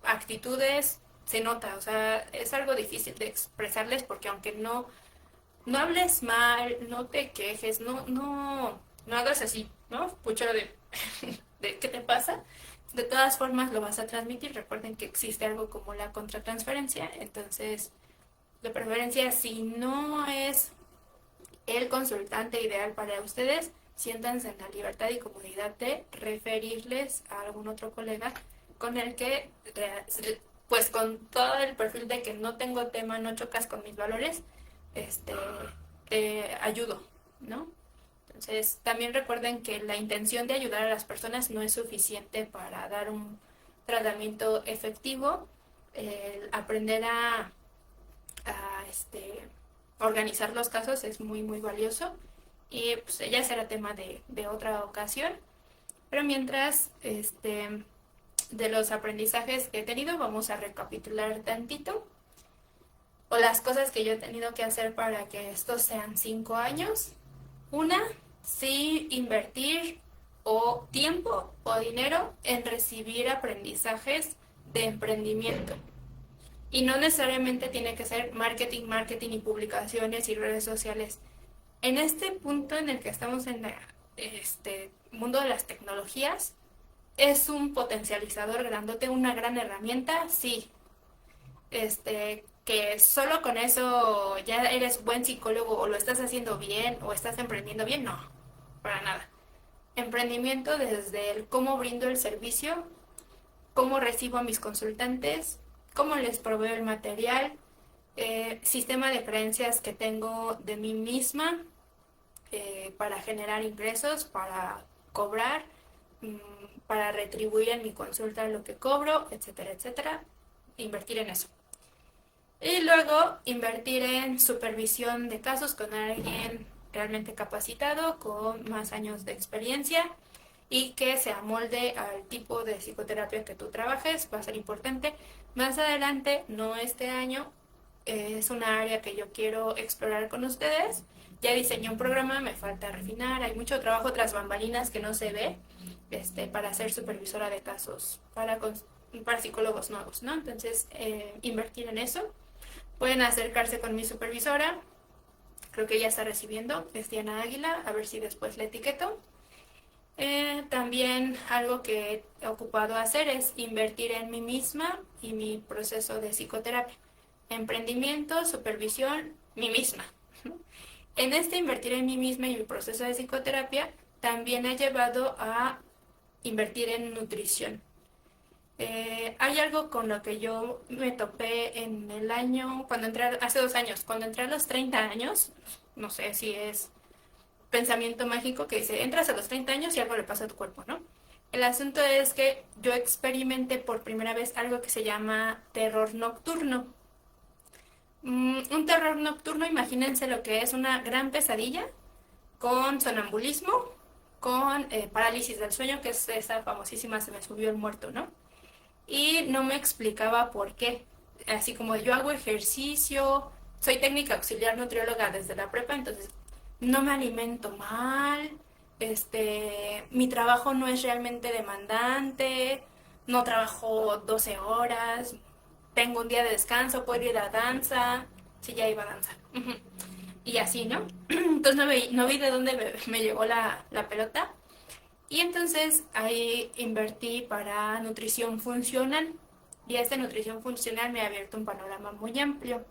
Speaker 1: actitudes, se nota, o sea, es algo difícil de expresarles porque aunque no hables mal, no te quejes, no hagas así, ¿no? Pucho de ¿qué te pasa? De todas formas lo vas a transmitir. Recuerden que existe algo como la contratransferencia, entonces, de preferencia, si no es el consultante ideal para ustedes, siéntanse en la libertad y comodidad de referirles a algún otro colega con el que, pues con todo el perfil de que no tengo tema, no chocas con mis valores, este, te ayudo, ¿no? Entonces, también recuerden que la intención de ayudar a las personas no es suficiente para dar un tratamiento efectivo. El aprender a organizar los casos es muy, muy valioso. Y pues ya será tema de otra ocasión. Pero mientras, de los aprendizajes que he tenido, vamos a recapitular tantito. O las cosas que yo he tenido que hacer para que estos sean 5 años. Una, sí invertir o tiempo o dinero en recibir aprendizajes de emprendimiento. Y no necesariamente tiene que ser marketing y publicaciones y redes sociales. En este punto en el que estamos en este mundo de las tecnologías, ¿es un potencializador grandote una gran herramienta? Sí. que solo con eso ya eres buen psicólogo o lo estás haciendo bien o estás emprendiendo bien, no, para nada. Emprendimiento desde el cómo brindo el servicio, cómo recibo a mis consultantes, cómo les proveo el material, sistema de creencias que tengo de mí misma para generar ingresos, para cobrar, para retribuir en mi consulta lo que cobro, etcétera, etcétera. Invertir en eso. Y luego invertir en supervisión de casos con alguien realmente capacitado, con más años de experiencia y que se amolde al tipo de psicoterapia que tú trabajes, va a ser importante. Más adelante, no este año, es una área que yo quiero explorar con ustedes. Ya diseñé un programa, me falta refinar, hay mucho trabajo tras bambalinas que no se ve para ser supervisora de casos para psicólogos nuevos, ¿no? Entonces, invertir en eso. Pueden acercarse con mi supervisora, creo que ella está recibiendo, es Diana Águila, a ver si después la etiqueto. También algo que he ocupado hacer es invertir en mí misma y mi proceso de psicoterapia. Emprendimiento, supervisión, mí misma. En invertir en mí misma y mi proceso de psicoterapia también he llevado a invertir en nutrición. Hay algo con lo que yo me topé en el año, hace 2 años, cuando entré a los 30 años, no sé si es pensamiento mágico que dice, entras a los 30 años y algo le pasa a tu cuerpo, ¿no? El asunto es que yo experimenté por primera vez algo que se llama terror nocturno. Un terror nocturno, imagínense lo que es una gran pesadilla con sonambulismo, con parálisis del sueño, que es esa famosísima se me subió el muerto, ¿no? Y no me explicaba por qué. Así como yo hago ejercicio, soy técnica auxiliar nutrióloga desde la prepa, entonces no me alimento mal, mi trabajo no es realmente demandante, no trabajo 12 horas, tengo un día de descanso, puedo ir a danza, sí, ya iba a danzar. Y así, ¿no? Entonces no vi de dónde me llegó la pelota. Y entonces ahí invertí para nutrición funcional. Y esta nutrición funcional me ha abierto un panorama muy amplio.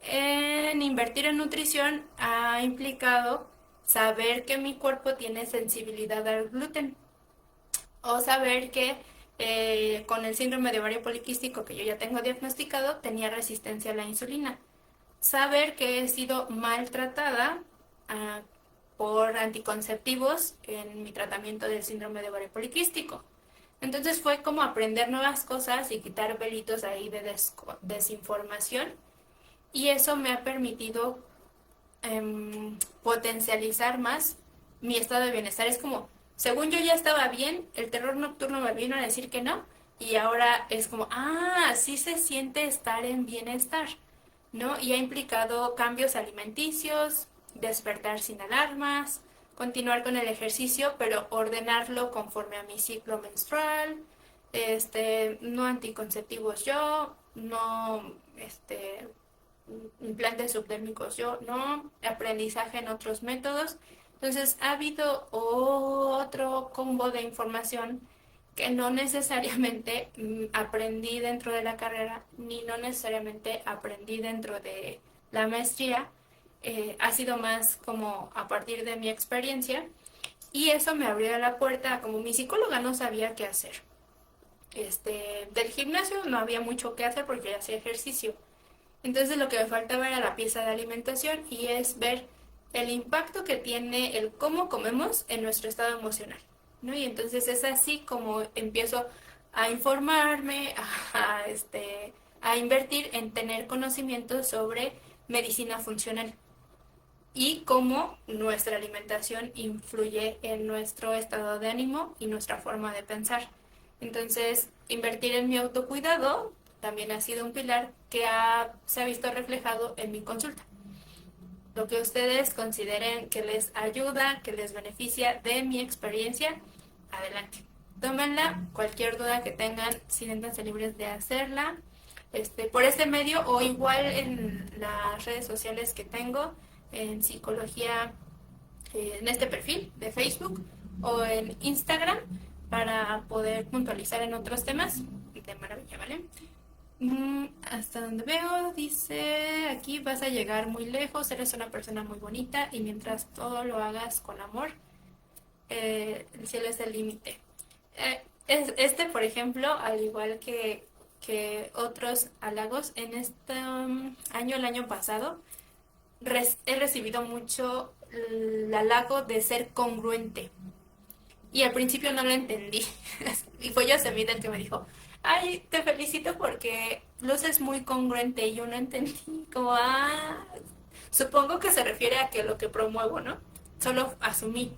Speaker 1: En invertir en nutrición ha implicado saber que mi cuerpo tiene sensibilidad al gluten o saber que con el síndrome de ovario poliquístico que yo ya tengo diagnosticado tenía resistencia a la insulina. Saber que he sido maltratada uh, por anticonceptivos en mi tratamiento del síndrome de ovario poliquístico. Entonces fue como aprender nuevas cosas y quitar velitos ahí de desinformación y eso me ha permitido potencializar más mi estado de bienestar. Es como, según yo ya estaba bien, el terror nocturno me vino a decir que no y ahora es como, así se siente estar en bienestar, ¿no? Y ha implicado cambios alimenticios, despertar sin alarmas, continuar con el ejercicio, pero ordenarlo conforme a mi ciclo menstrual, no anticonceptivos yo, no, implantes subdérmicos yo, no, aprendizaje en otros métodos. Entonces ha habido otro combo de información que no necesariamente aprendí dentro de la carrera, ni no necesariamente aprendí dentro de la maestría, ha sido más como a partir de mi experiencia y eso me abrió la puerta, como mi psicóloga no sabía qué hacer. Del gimnasio no había mucho que hacer porque ya hacía ejercicio. Entonces lo que me faltaba era la pieza de alimentación y es ver el impacto que tiene el cómo comemos en nuestro estado emocional, ¿no? Y entonces es así como empiezo a informarme, a invertir en tener conocimiento sobre medicina funcional y cómo nuestra alimentación influye en nuestro estado de ánimo y nuestra forma de pensar. Entonces, invertir en mi autocuidado también ha sido un pilar que se ha visto reflejado en mi consulta. Lo que ustedes consideren que les ayuda, que les beneficia de mi experiencia, adelante. Tómenla, cualquier duda que tengan, siéntanse libres de hacerla. Por este medio o igual en las redes sociales que tengo, en psicología, en este perfil de Facebook o en Instagram para poder puntualizar en otros temas. De maravilla, ¿vale? Hasta donde veo, dice, aquí vas a llegar muy lejos, eres una persona muy bonita y mientras todo lo hagas con amor, el cielo es el límite. Este, por ejemplo, al igual que otros halagos, en este año, el año pasado, he recibido mucho el halago de ser congruente. Y al principio no lo entendí. Y fue Yosemite el que me dijo, ay, te felicito porque luces muy congruente. Y yo no entendí, como, supongo que se refiere a que lo que promuevo, ¿no? Solo asumí.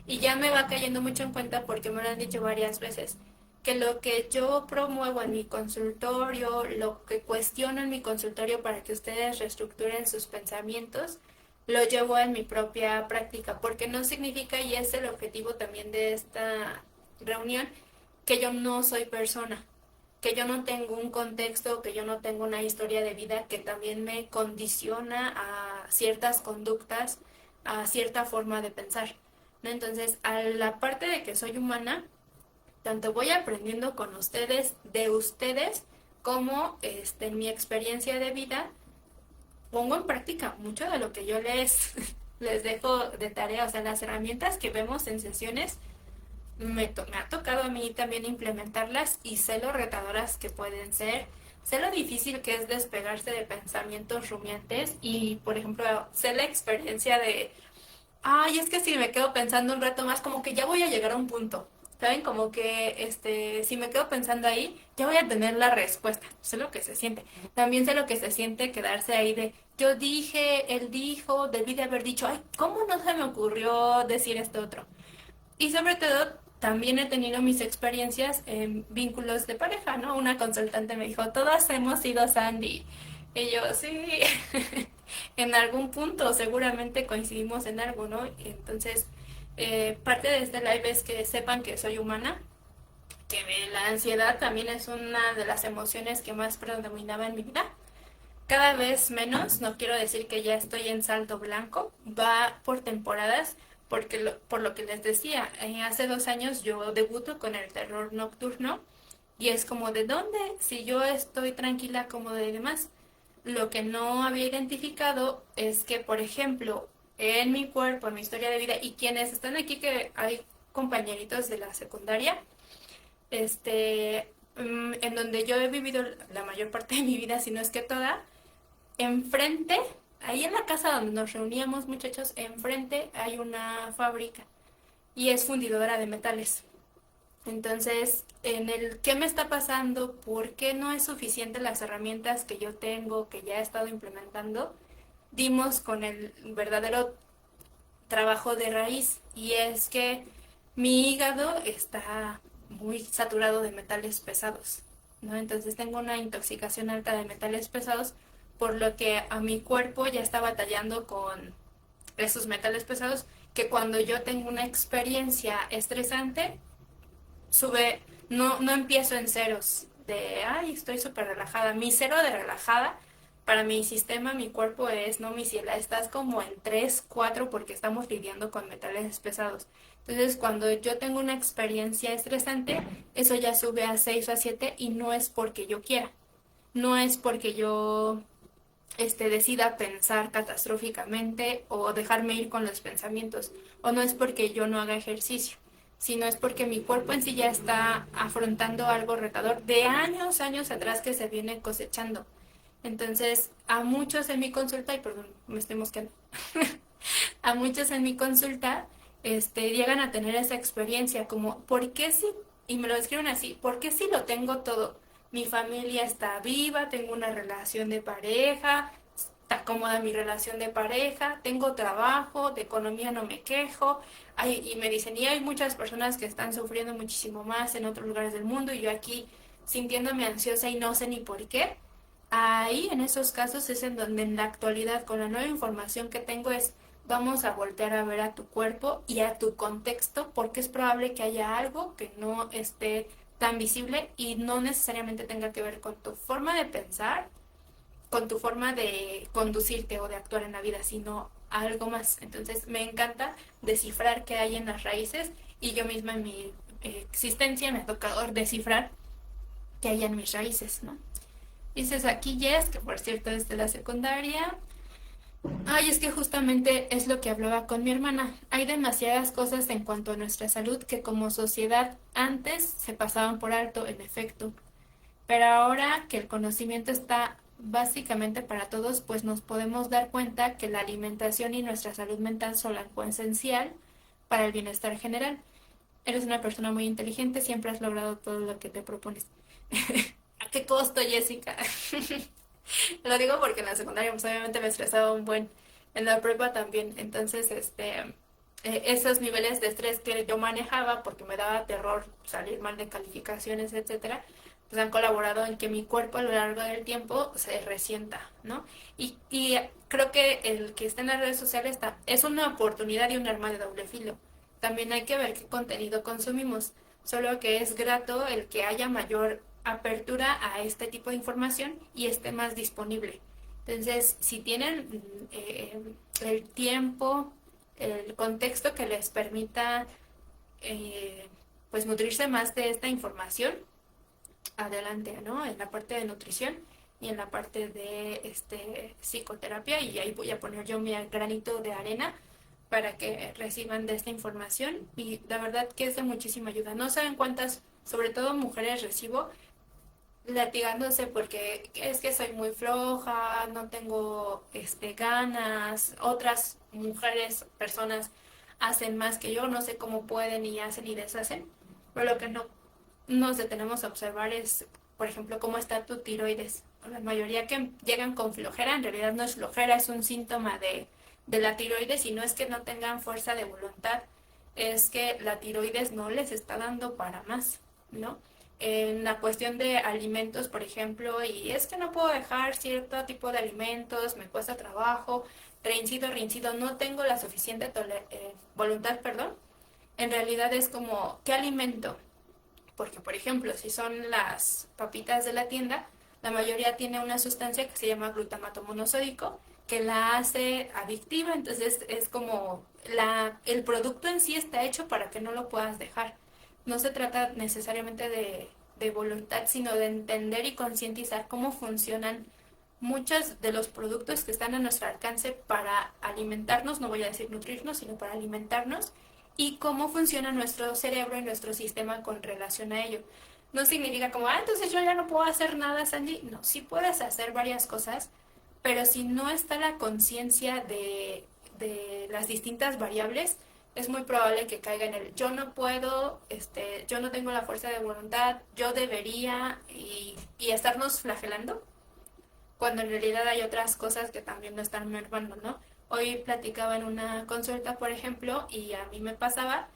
Speaker 1: Y ya me va cayendo mucho en cuenta porque me lo han dicho varias veces, que lo que yo promuevo en mi consultorio, lo que cuestiono en mi consultorio para que ustedes reestructuren sus pensamientos, lo llevo en mi propia práctica, porque no significa, y es el objetivo también de esta reunión, que yo no soy persona, que yo no tengo un contexto, que yo no tengo una historia de vida que también me condiciona a ciertas conductas, a cierta forma de pensar, ¿no? Entonces, a la parte de que soy humana, tanto voy aprendiendo con ustedes, de ustedes, como en mi experiencia de vida, pongo en práctica mucho de lo que yo les dejo de tarea, o sea, las herramientas que vemos en sesiones, me ha tocado a mí también implementarlas y sé lo retadoras que pueden ser, sé lo difícil que es despegarse de pensamientos rumiantes y, por ejemplo, sé la experiencia de, ay, es que si me quedo pensando un rato más, como que ya voy a llegar a un punto. ¿Saben? Como que si me quedo pensando ahí, ya voy a tener la respuesta. Sé lo que se siente. También sé lo que se siente quedarse ahí de yo dije, él dijo, debí de haber dicho, ay, ¿cómo no se me ocurrió decir esto otro? Y sobre todo, también he tenido mis experiencias en vínculos de pareja, ¿no? Una consultante me dijo, todas hemos sido Sandy. Y yo, sí, en algún punto seguramente coincidimos en algo, ¿no? Entonces, parte de este live es que sepan que soy humana, que la ansiedad también es una de las emociones que más predominaba en mi vida. Cada vez menos, no quiero decir que ya estoy en saldo blanco, va por temporadas, porque por lo que les decía, hace 2 años yo debuto con el terror nocturno y es como de dónde, si yo estoy tranquila como de demás. Lo que no había identificado es que, por ejemplo, en mi cuerpo, en mi historia de vida, y quienes están aquí, que hay compañeritos de la secundaria, en donde yo he vivido la mayor parte de mi vida, si no es que toda, enfrente, ahí en la casa donde nos reuníamos, muchachos, enfrente hay una fábrica y es fundidora de metales. Entonces, en el qué me está pasando, por qué no es suficiente las herramientas que yo tengo, que ya he estado implementando, dimos con el verdadero trabajo de raíz y es que mi hígado está muy saturado de metales pesados, ¿no? Entonces tengo una intoxicación alta de metales pesados, por lo que a mi cuerpo ya está batallando con esos metales pesados, que cuando yo tengo una experiencia estresante, sube, no empiezo en ceros, de, ay, estoy súper relajada. Mi cero de relajada para mi sistema, mi cuerpo es, no, mi ciela, estás como en 3 4 porque estamos lidiando con metales pesados. Entonces, cuando yo tengo una experiencia estresante, eso ya sube a 6 o a 7 y no es porque yo quiera. No es porque yo decida pensar catastróficamente o dejarme ir con los pensamientos, o no es porque yo no haga ejercicio, sino es porque mi cuerpo en sí ya está afrontando algo retador de años atrás que se viene cosechando. Entonces, a muchos en mi consulta, y perdón, me estoy mosqueando, a muchos en mi consulta, llegan a tener esa experiencia como, ¿por qué sí? Y me lo describen así, ¿por qué sí lo tengo todo? Mi familia está viva, tengo una relación de pareja, está cómoda mi relación de pareja, tengo trabajo, de economía no me quejo, y me dicen, y hay muchas personas que están sufriendo muchísimo más en otros lugares del mundo y yo aquí sintiéndome ansiosa y no sé ni por qué. Ahí en esos casos es en donde en la actualidad con la nueva información que tengo es vamos a voltear a ver a tu cuerpo y a tu contexto porque es probable que haya algo que no esté tan visible y no necesariamente tenga que ver con tu forma de pensar, con tu forma de conducirte o de actuar en la vida, sino algo más. Entonces me encanta descifrar qué hay en las raíces y yo misma en mi existencia me ha tocado descifrar qué hay en mis raíces, ¿no? Dices aquí Jess, que por cierto es de la secundaria. Ay, es que justamente es lo que hablaba con mi hermana. Hay demasiadas cosas en cuanto a nuestra salud que como sociedad antes se pasaban por alto, en efecto. Pero ahora que el conocimiento está básicamente para todos, pues nos podemos dar cuenta que la alimentación y nuestra salud mental son algo esencial para el bienestar general. Eres una persona muy inteligente, siempre has logrado todo lo que te propones. ¿A qué costo, Jessica? Lo digo porque en la secundaria pues obviamente me estresaba un buen, en la prepa también, entonces esos niveles de estrés que yo manejaba porque me daba terror salir mal de calificaciones, etcétera, pues han colaborado en que mi cuerpo a lo largo del tiempo se resienta, ¿no? Y creo que el que esté en las redes sociales es una oportunidad y un arma de doble filo. También hay que ver qué contenido consumimos, solo que es grato el que haya mayor apertura a este tipo de información y esté más disponible. Entonces, si tienen el tiempo, el contexto que les permita pues nutrirse más de esta información, adelante, ¿no? En la parte de nutrición y en la parte de psicoterapia, y ahí voy a poner yo mi granito de arena para que reciban de esta información, y la verdad que es de muchísima ayuda. No saben cuántas, sobre todo mujeres, recibo latigándose porque es que soy muy floja, no tengo ganas, otras mujeres, personas hacen más que yo, no sé cómo pueden y hacen y deshacen, pero lo que no nos detenemos a observar es, por ejemplo, cómo está tu tiroides. La mayoría que llegan con flojera, en realidad no es flojera, es un síntoma de la tiroides, y no es que no tengan fuerza de voluntad, es que la tiroides no les está dando para más, ¿no? En la cuestión de alimentos, por ejemplo, y es que no puedo dejar cierto tipo de alimentos, me cuesta trabajo, reincido, no tengo la suficiente voluntad, perdón. En realidad es como, ¿qué alimento? Porque, por ejemplo, si son las papitas de la tienda, la mayoría tiene una sustancia que se llama glutamato monosódico, que la hace adictiva, entonces es como el producto en sí está hecho para que no lo puedas dejar. No se trata necesariamente de voluntad, sino de entender y concientizar cómo funcionan muchos de los productos que están a nuestro alcance para alimentarnos, no voy a decir nutrirnos, sino para alimentarnos, y cómo funciona nuestro cerebro y nuestro sistema con relación a ello. No significa como, entonces yo ya no puedo hacer nada, Sandy. No, sí puedes hacer varias cosas, pero si no está la conciencia de las distintas variables, es muy probable que caiga en el yo no puedo, yo no tengo la fuerza de voluntad, yo debería, y estarnos flagelando cuando en realidad hay otras cosas que también lo están mermando, ¿no? Hoy platicaba en una consulta, por ejemplo, y a mí me pasaba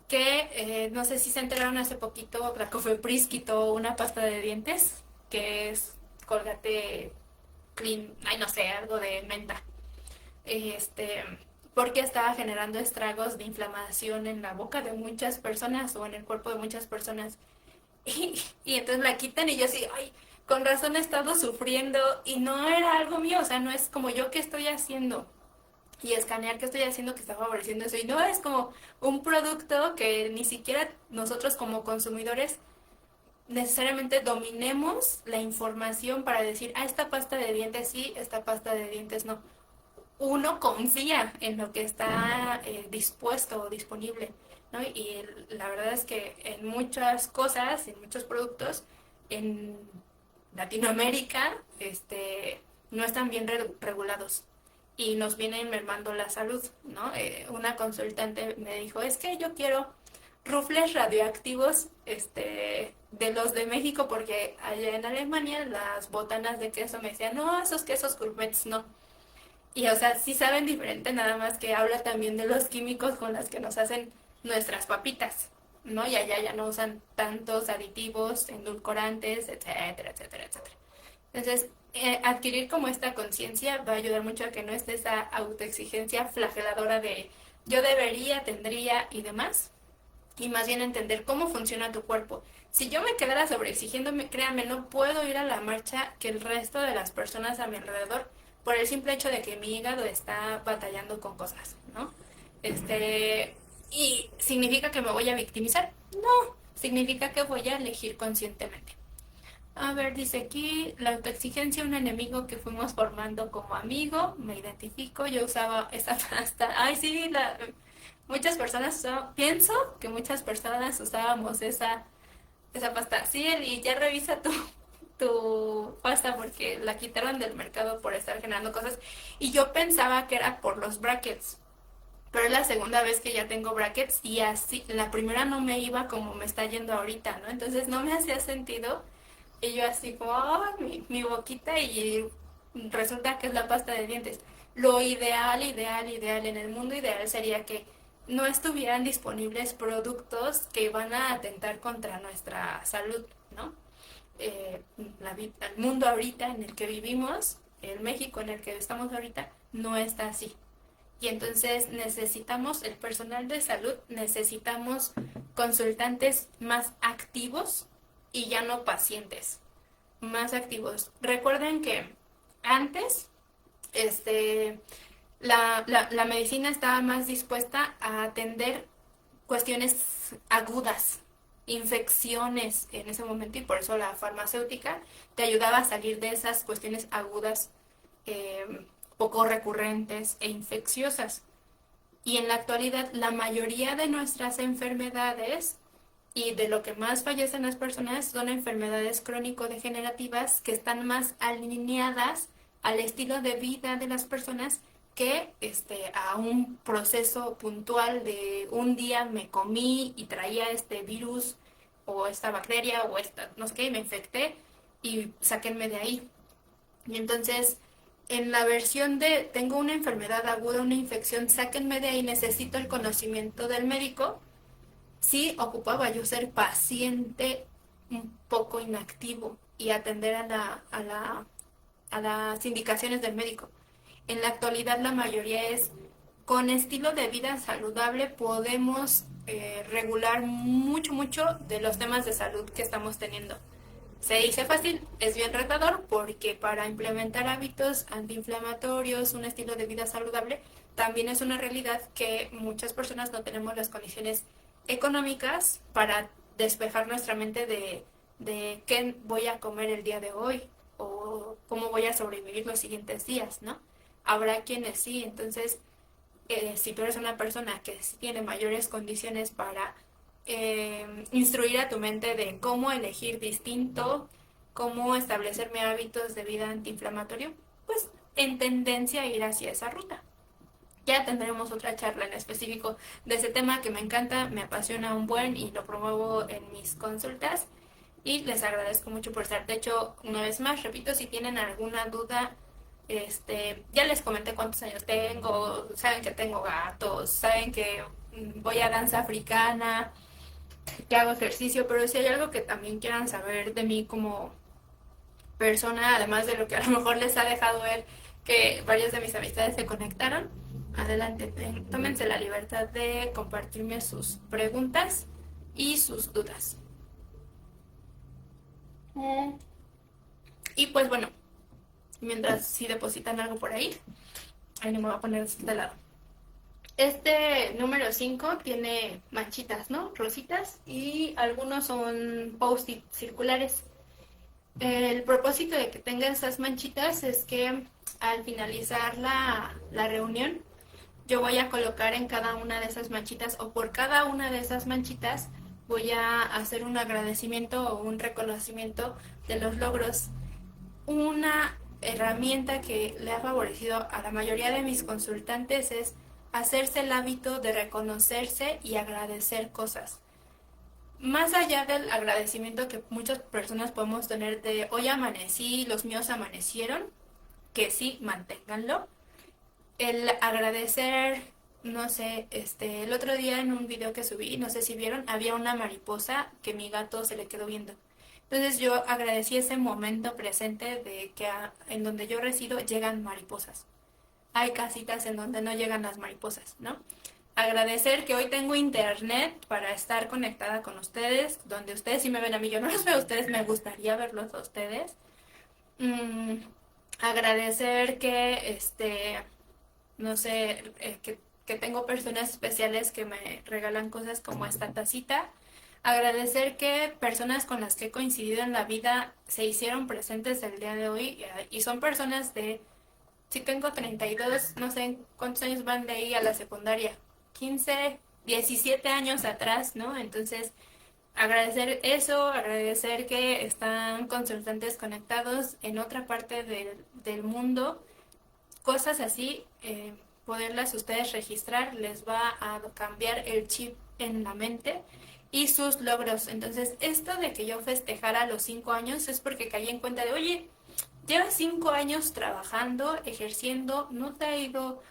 Speaker 1: que, no sé si se enteraron hace poquito, la Cofepris quitó una pasta de dientes, que es Colgate Clean, ay no sé, algo de menta, este, porque estaba generando estragos de inflamación en la boca de muchas personas o en el cuerpo de muchas personas. Y entonces la quitan y yo así, ay, con razón he estado sufriendo y no era algo mío, o sea, no es como yo que estoy haciendo y escanear qué estoy haciendo que está favoreciendo eso, y no es como un producto que ni siquiera nosotros como consumidores necesariamente dominemos la información para decir, esta pasta de dientes sí, esta pasta de dientes no. Uno confía en lo que está dispuesto o disponible, ¿no? Y la verdad es que en muchas cosas, en muchos productos, en Latinoamérica, no están bien regulados y nos vienen mermando la salud, ¿no? Una consultante me dijo, es que yo quiero rufles radioactivos, de los de México, porque allá en Alemania las botanas de queso me decían, no, esos quesos gourmets no. Y o sea, sí saben diferente, nada más que habla también de los químicos con los que nos hacen nuestras papitas, ¿no? Y allá ya no usan tantos aditivos, endulcorantes, etcétera, etcétera, etcétera. Entonces, adquirir como esta conciencia va a ayudar mucho a que no esté esa autoexigencia flageladora de yo debería, tendría y demás, y más bien entender cómo funciona tu cuerpo. Si yo me quedara sobreexigiéndome, créanme, no puedo ir a la marcha que el resto de las personas a mi alrededor, por el simple hecho de que mi hígado está batallando con cosas, ¿no? ¿Y significa que me voy a victimizar? No, significa que voy a elegir conscientemente. A ver, dice aquí, la autoexigencia, un enemigo que fuimos formando como amigo, me identifico, yo usaba esa pasta. Ay, sí, muchas personas pienso que muchas personas usábamos esa pasta. Sí, Eli, ya revisa tu pasta porque la quitaron del mercado por estar generando cosas. Y yo pensaba que era por los brackets. Pero es la segunda vez que ya tengo brackets y así, la primera no me iba como me está yendo ahorita, ¿no? Entonces no me hacía sentido. Y yo así como, "Ay, mi boquita", y resulta que es la pasta de dientes. Lo ideal, ideal, ideal, en el mundo ideal sería que no estuvieran disponibles productos que van a atentar contra nuestra salud, ¿no? El mundo ahorita en el que vivimos, el México en el que estamos ahorita, no está así. Y entonces necesitamos, el personal de salud, necesitamos consultantes más activos y ya no pacientes, más activos. Recuerden que antes, este, la medicina estaba más dispuesta a atender cuestiones agudas, infecciones en ese momento, y por eso la farmacéutica te ayudaba a salir de esas cuestiones agudas, poco recurrentes e infecciosas. Y en la actualidad la mayoría de nuestras enfermedades y de lo que más fallecen las personas son enfermedades crónico-degenerativas que están más alineadas al estilo de vida de las personas que a un proceso puntual de un día me comí y traía este virus o esta bacteria o esta, no sé qué, y me infecté y sáquenme de ahí. Y entonces, en la versión de tengo una enfermedad aguda, una infección, sáquenme de ahí, necesito el conocimiento del médico, sí ocupaba yo ser paciente un poco inactivo y atender a las indicaciones del médico. En la actualidad la mayoría es con estilo de vida saludable podemos regular mucho, mucho de los temas de salud que estamos teniendo. Se dice fácil, es bien retador porque para implementar hábitos antiinflamatorios, un estilo de vida saludable, también es una realidad que muchas personas no tenemos las condiciones económicas para despejar nuestra mente de qué voy a comer el día de hoy o cómo voy a sobrevivir los siguientes días, ¿no? Habrá quienes sí, entonces si tú eres una persona que sí tiene mayores condiciones para instruir a tu mente de cómo elegir distinto, cómo establecerme hábitos de vida antiinflamatorio, pues en tendencia a ir hacia esa ruta. Ya tendremos otra charla en específico de ese tema que me encanta, me apasiona un buen y lo promuevo en mis consultas. Y les agradezco mucho por estar. De hecho, una vez más, repito, si tienen alguna duda, ya les comenté cuántos años tengo, saben que tengo gatos, saben que voy a danza africana, que hago ejercicio, pero si hay algo que también quieran saber de mí como persona, además de lo que a lo mejor les ha dejado ver que varias de mis amistades se conectaron, adelante, tómense la libertad de compartirme sus preguntas y sus dudas. Y pues bueno, mientras si depositan algo por ahí, ahí no me voy a poner de este lado. Este número 5 tiene manchitas, ¿no? Rositas, y algunos son post-it circulares. El propósito de que tenga esas manchitas es que al finalizar la reunión, yo voy a colocar en cada una de esas manchitas o por cada una de esas manchitas voy a hacer un agradecimiento o un reconocimiento de los logros. Una herramienta que le ha favorecido a la mayoría de mis consultantes es hacerse el hábito de reconocerse y agradecer cosas. Más allá del agradecimiento que muchas personas podemos tener de hoy amanecí, los míos amanecieron, que sí, manténganlo. El agradecer, no sé, el otro día en un video que subí, no sé si vieron, había una mariposa que mi gato se le quedó viendo. Entonces yo agradecí ese momento presente de que en donde yo resido llegan mariposas. Hay casitas en donde no llegan las mariposas, ¿no? Agradecer que hoy tengo internet para estar conectada con ustedes, donde ustedes sí me ven a mí, yo no los veo a ustedes, me gustaría verlos a ustedes. Mm, agradecer que, no sé, que tengo personas especiales que me regalan cosas como esta tacita. Agradecer que personas con las que he coincidido en la vida se hicieron presentes el día de hoy y son personas de, si tengo 32, no sé cuántos años van de ahí a la secundaria, 15, 17 años atrás, ¿no? Entonces, agradecer eso, agradecer que están consultantes conectados en otra parte del mundo, cosas así, poderlas ustedes registrar, les va a cambiar el chip en la mente y sus logros. Entonces, esto de que yo festejara los 5 años es porque caí en cuenta de, oye, llevas 5 años trabajando, ejerciendo, no te ha ido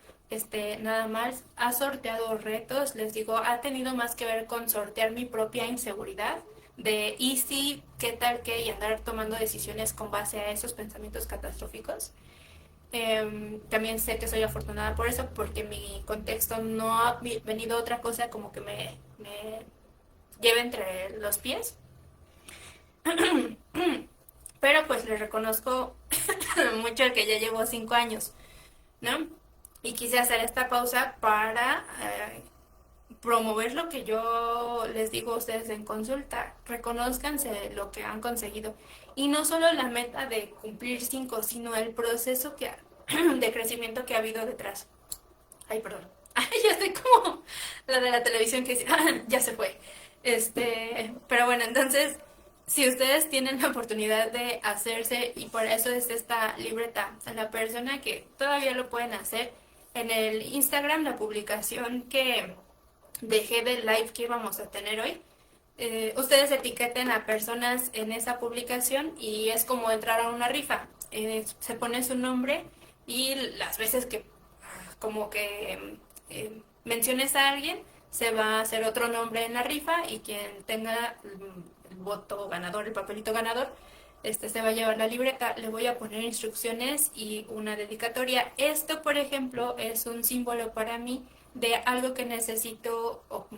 Speaker 1: nada mal, has sorteado retos, les digo, ha tenido más que ver con sortear mi propia inseguridad de y si, qué tal que y andar tomando decisiones con base a esos pensamientos catastróficos. También sé que soy afortunada por eso, porque mi contexto no ha venido otra cosa como que me lleve entre los pies. Pero pues le reconozco mucho el que ya llevo 5 años, ¿no? Y quise hacer esta pausa para promover lo que yo les digo a ustedes en consulta. Reconózcanse lo que han conseguido. Y no solo la meta de cumplir 5, sino el proceso de crecimiento que ha habido detrás. Ay, perdón. Ay, ya estoy como la de la televisión que dice, ya se fue. Pero bueno, entonces, si ustedes tienen la oportunidad de hacerse, y por eso es esta libreta, a la persona que todavía lo pueden hacer, en el Instagram, la publicación que dejé del live que íbamos a tener hoy, ustedes etiqueten a personas en esa publicación y es como entrar a una rifa. Se pone su nombre y las veces que como que menciones a alguien, se va a hacer otro nombre en la rifa y quien tenga el voto ganador, el papelito ganador, se va a llevar la libreta. Le voy a poner instrucciones y una dedicatoria. Esto, por ejemplo, es un símbolo para mí de algo que necesito o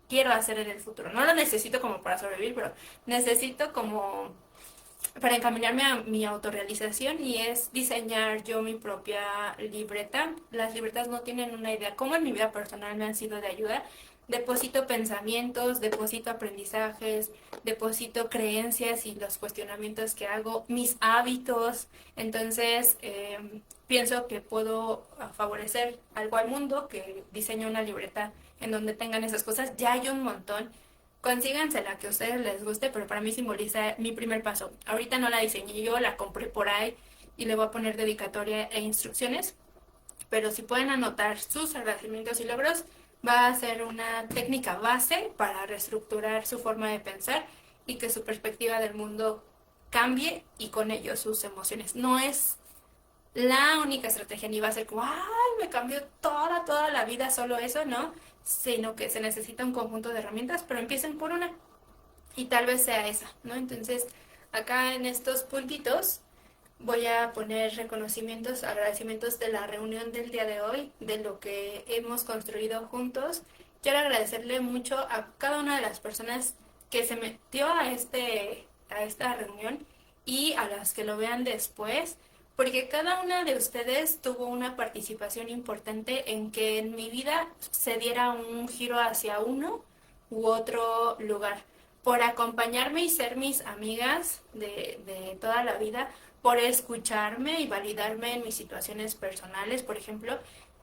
Speaker 1: quiero hacer en el futuro. No lo necesito como para sobrevivir, pero necesito como para encaminarme a mi autorrealización y es diseñar yo mi propia libreta. Las libretas no tienen una idea, como en mi vida personal me han sido de ayuda. Deposito pensamientos, deposito aprendizajes, deposito creencias y los cuestionamientos que hago, mis hábitos. Entonces, pienso que puedo favorecer algo al mundo, que diseño una libreta en donde tengan esas cosas. Ya hay un montón. Consíganse la que a ustedes les guste, pero para mí simboliza mi primer paso. Ahorita no la diseñé yo, la compré por ahí y le voy a poner dedicatoria e instrucciones. Pero si pueden anotar sus agradecimientos y logros, va a ser una técnica base para reestructurar su forma de pensar y que su perspectiva del mundo cambie y con ello sus emociones. No es la única estrategia ni va a ser como, ay, me cambió toda la vida solo eso, ¿no? Sino que se necesita un conjunto de herramientas, pero empiecen por una y tal vez sea esa, ¿no? Entonces, acá en estos puntitos voy a poner reconocimientos, agradecimientos de la reunión del día de hoy, de lo que hemos construido juntos. Quiero agradecerle mucho a cada una de las personas que se metió a esta reunión y a las que lo vean después, porque cada una de ustedes tuvo una participación importante en que en mi vida se diera un giro hacia uno u otro lugar, por acompañarme y ser mis amigas de toda la vida, por escucharme y validarme en mis situaciones personales, por ejemplo.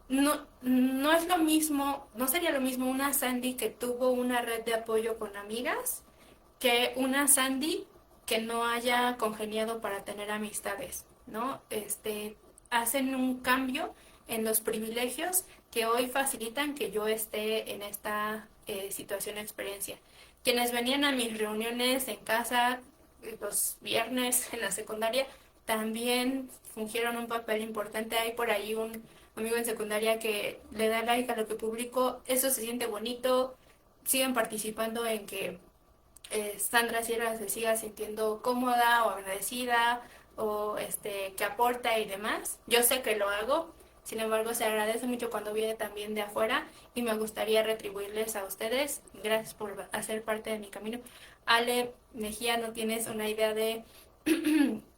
Speaker 1: No es lo mismo, no sería lo mismo una Sandy que tuvo una red de apoyo con amigas que una Sandy que no haya congeniado para tener amistades, ¿no? Hacen un cambio en los privilegios que hoy facilitan que yo esté en esta situación, experiencia. Quienes venían a mis reuniones en casa los viernes en la secundaria también fungieron un papel importante. Hay por ahí un amigo en secundaria que le da like a lo que publico, eso se siente bonito, siguen participando en que Sandra Sierra se siga sintiendo cómoda o agradecida o que aporta y demás. Yo sé que lo hago, sin embargo se agradece mucho cuando viene también de afuera y me gustaría retribuirles a ustedes. Gracias por hacer parte de mi camino. Ale Mejía, no tienes una idea de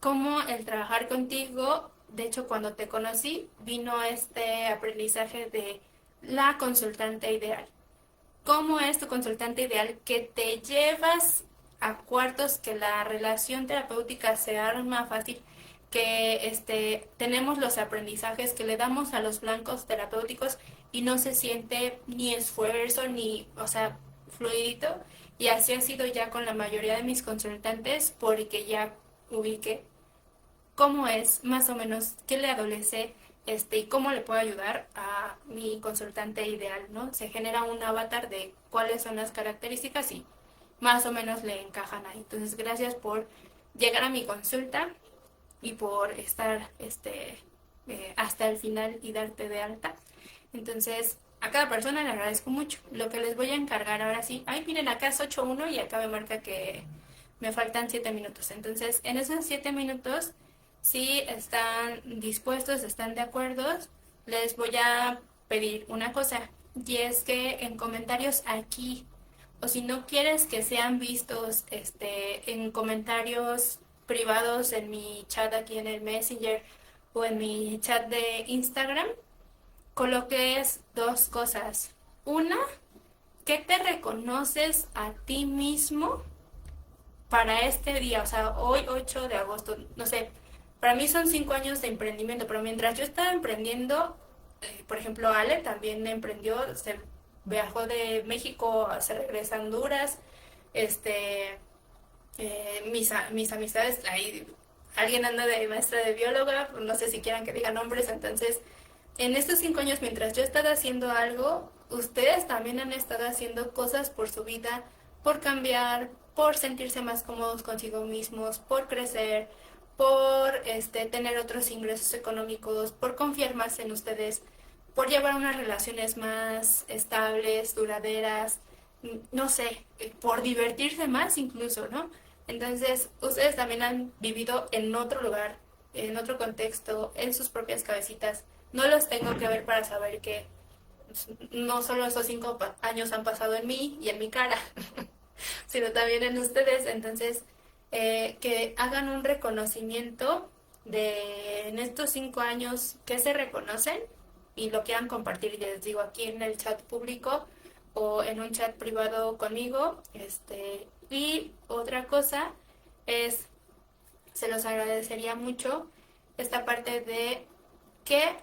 Speaker 1: cómo el trabajar contigo, de hecho cuando te conocí vino este aprendizaje de la consultante ideal. ¿Cómo es tu consultante ideal? Que te llevas a cuartos, que la relación terapéutica se arma fácil, que tenemos los aprendizajes que le damos a los blancos terapéuticos y no se siente ni esfuerzo ni, o sea, fluidito. Y así ha sido ya con la mayoría de mis consultantes porque ya ubiqué cómo es más o menos, qué le adolece, y cómo le puedo ayudar a mi consultante ideal, ¿no? Se genera un avatar de cuáles son las características y más o menos le encajan ahí. Entonces, gracias por llegar a mi consulta y por estar hasta el final y darte de alta. Entonces, a cada persona le agradezco mucho. Lo que les voy a encargar ahora sí, ay, miren, acá es 8:1 y acá me marca que me faltan 7 minutos. Entonces, en esos 7 minutos, si están dispuestos, están de acuerdo, les voy a pedir una cosa. Y es que en comentarios aquí, o si no quieres que sean vistos en comentarios privados en mi chat aquí en el Messenger o en mi chat de Instagram, coloques dos cosas. Una, que te reconoces a ti mismo para este día, o sea, hoy 8 de agosto, no sé, para mí son 5 años de emprendimiento, pero mientras yo estaba emprendiendo, por ejemplo, Ale también emprendió, se viajó de México, se regresa a Honduras, este, mis amistades, ahí alguien anda de maestra de bióloga, no sé si quieran que diga nombres, entonces, en estos 5 años, mientras yo estaba haciendo algo, ustedes también han estado haciendo cosas por su vida, por cambiar, por sentirse más cómodos consigo mismos, por crecer, por tener otros ingresos económicos, por confiar más en ustedes, por llevar unas relaciones más estables, duraderas, no sé, por divertirse más incluso, ¿no? Entonces, ustedes también han vivido en otro lugar, en otro contexto, en sus propias cabecitas. No los tengo que ver para saber que no solo esos 5 años han pasado en mí y en mi cara, sino también en ustedes. Entonces, que hagan un reconocimiento de en estos 5 años que se reconocen y lo quieran compartir, ya les digo, aquí en el chat público o en un chat privado conmigo. Y otra cosa es, se los agradecería mucho esta parte de qué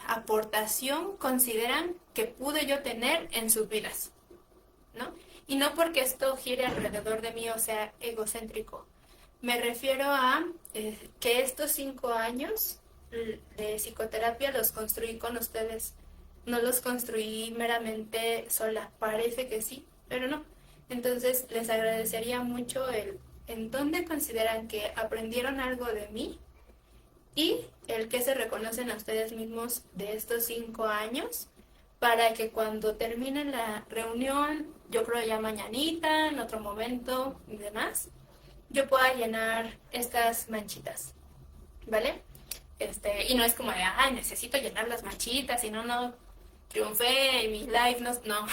Speaker 1: aportación consideran que pude yo tener en sus vidas, ¿no? Y no porque esto gire alrededor de mí o sea egocéntrico. Me refiero a que estos 5 años de psicoterapia los construí con ustedes. No los construí meramente sola. Parece que sí, pero no. Entonces les agradecería mucho el en dónde consideran que aprendieron algo de mí y el que se reconocen a ustedes mismos de estos 5 años para que cuando termine la reunión, yo creo ya mañanita, en otro momento y demás, yo pueda llenar estas manchitas, ¿vale? Y no es como de, ay, necesito llenar las manchitas, si no, no triunfé en mi live, no, no.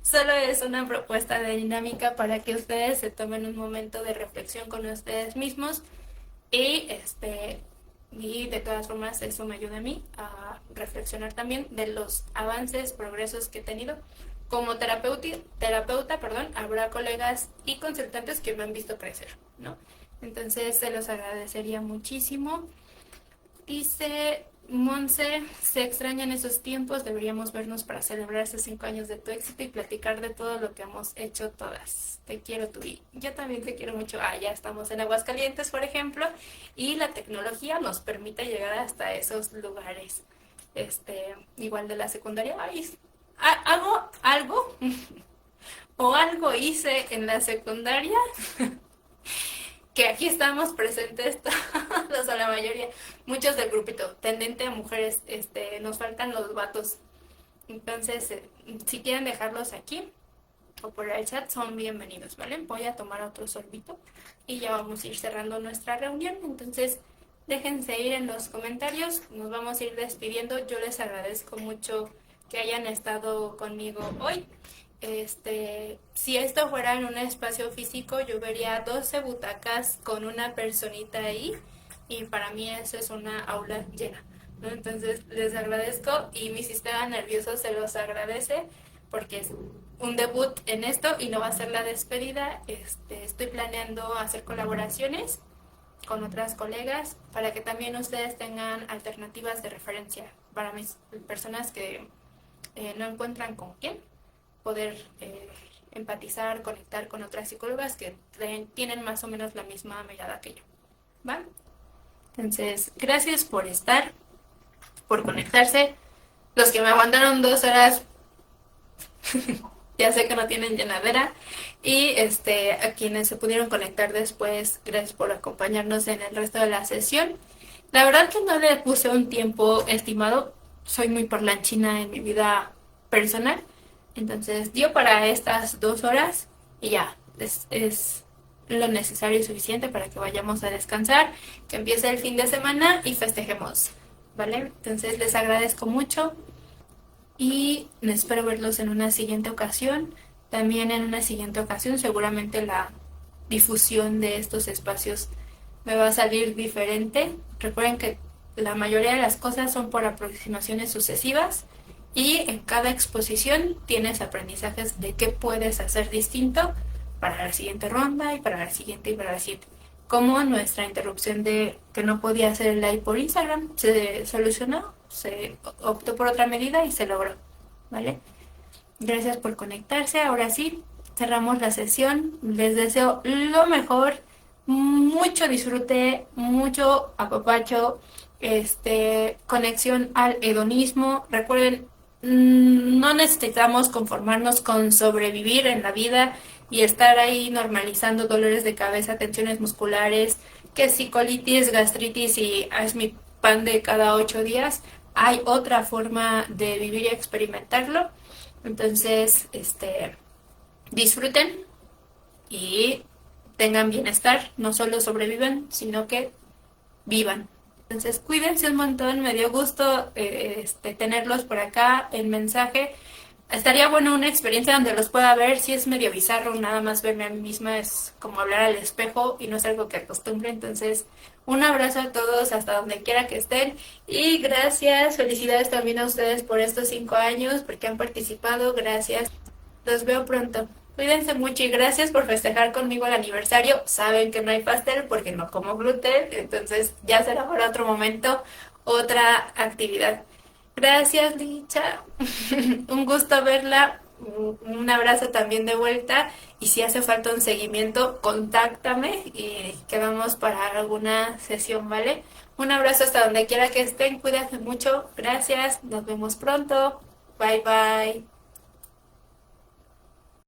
Speaker 1: Solo es una propuesta de dinámica para que ustedes se tomen un momento de reflexión con ustedes mismos y y de todas formas eso me ayuda a mí a reflexionar también de los avances, progresos que he tenido. Como terapeuta, perdón, habrá colegas y consultantes que me han visto crecer, ¿no? Entonces se los agradecería muchísimo. Dice Monse, se extrañan esos tiempos, deberíamos vernos para celebrar esos 5 años de tu éxito y platicar de todo lo que hemos hecho todas. Te quiero tú y yo también te quiero mucho. Ah, ya estamos en Aguascalientes, por ejemplo, y la tecnología nos permite llegar hasta esos lugares. Igual de la secundaria, ay, hago algo o algo hice en la secundaria que aquí estamos presentes todos, o la mayoría, muchos del grupito, tendente a mujeres, nos faltan los vatos. Entonces, si quieren dejarlos aquí o por el chat, son bienvenidos, ¿vale? Voy a tomar otro sorbito y ya vamos a ir cerrando nuestra reunión. Entonces, déjense ir en los comentarios, nos vamos a ir despidiendo. Yo les agradezco mucho que hayan estado conmigo hoy. Si esto fuera en un espacio físico, yo vería 12 butacas con una personita ahí y para mí eso es una aula llena. ¿no? Entonces les agradezco y mi sistema nervioso se los agradece porque es un debut en esto y no va a ser la despedida. Estoy planeando hacer colaboraciones con otras colegas para que también ustedes tengan alternativas de referencia para mis personas que no encuentran con quién poder empatizar, conectar con otras psicólogas que tienen más o menos la misma mirada que yo. ¿Va? Entonces, gracias por estar, por conectarse. Los que me aguantaron 2 horas, ya sé que no tienen llenadera. Y a quienes se pudieron conectar después, gracias por acompañarnos en el resto de la sesión. La verdad que no le puse un tiempo estimado. Soy muy parlanchina en mi vida personal. Entonces dio para estas 2 horas y ya, es lo necesario y suficiente para que vayamos a descansar, que empiece el fin de semana y festejemos, ¿vale? Entonces les agradezco mucho y espero verlos en una siguiente ocasión. También en una siguiente ocasión seguramente la difusión de estos espacios me va a salir diferente. Recuerden que la mayoría de las cosas son por aproximaciones sucesivas y en cada exposición tienes aprendizajes de qué puedes hacer distinto para la siguiente ronda y para la siguiente y para la siguiente. Como nuestra interrupción de que no podía hacer el live por Instagram se solucionó, se optó por otra medida y se logró, ¿vale? Gracias por conectarse. Ahora sí, cerramos la sesión. Les deseo lo mejor, mucho disfrute, mucho apapacho, conexión al hedonismo. Recuerden, no necesitamos conformarnos con sobrevivir en la vida y estar ahí normalizando dolores de cabeza, tensiones musculares, que si colitis, gastritis y es mi pan de cada 8 días. Hay otra forma de vivir y experimentarlo. Entonces, disfruten y tengan bienestar. No solo sobrevivan, sino que vivan. Entonces, cuídense un montón. Me dio gusto tenerlos por acá en mensaje. Estaría bueno una experiencia donde los pueda ver. Si es medio bizarro, nada más verme a mí misma es como hablar al espejo y no es algo que acostumbre. Entonces, un abrazo a todos hasta donde quiera que estén y gracias, felicidades también a ustedes por estos 5 años, porque han participado, gracias. Los veo pronto. Cuídense mucho y gracias por festejar conmigo el aniversario. Saben que no hay pastel porque no como gluten, entonces ya será para otro momento, otra actividad. Gracias, Licha. Un gusto verla. Un abrazo también de vuelta. Y si hace falta un seguimiento, contáctame y quedamos para alguna sesión, ¿vale? Un abrazo hasta donde quiera que estén. Cuídense mucho. Gracias. Nos vemos pronto. Bye bye.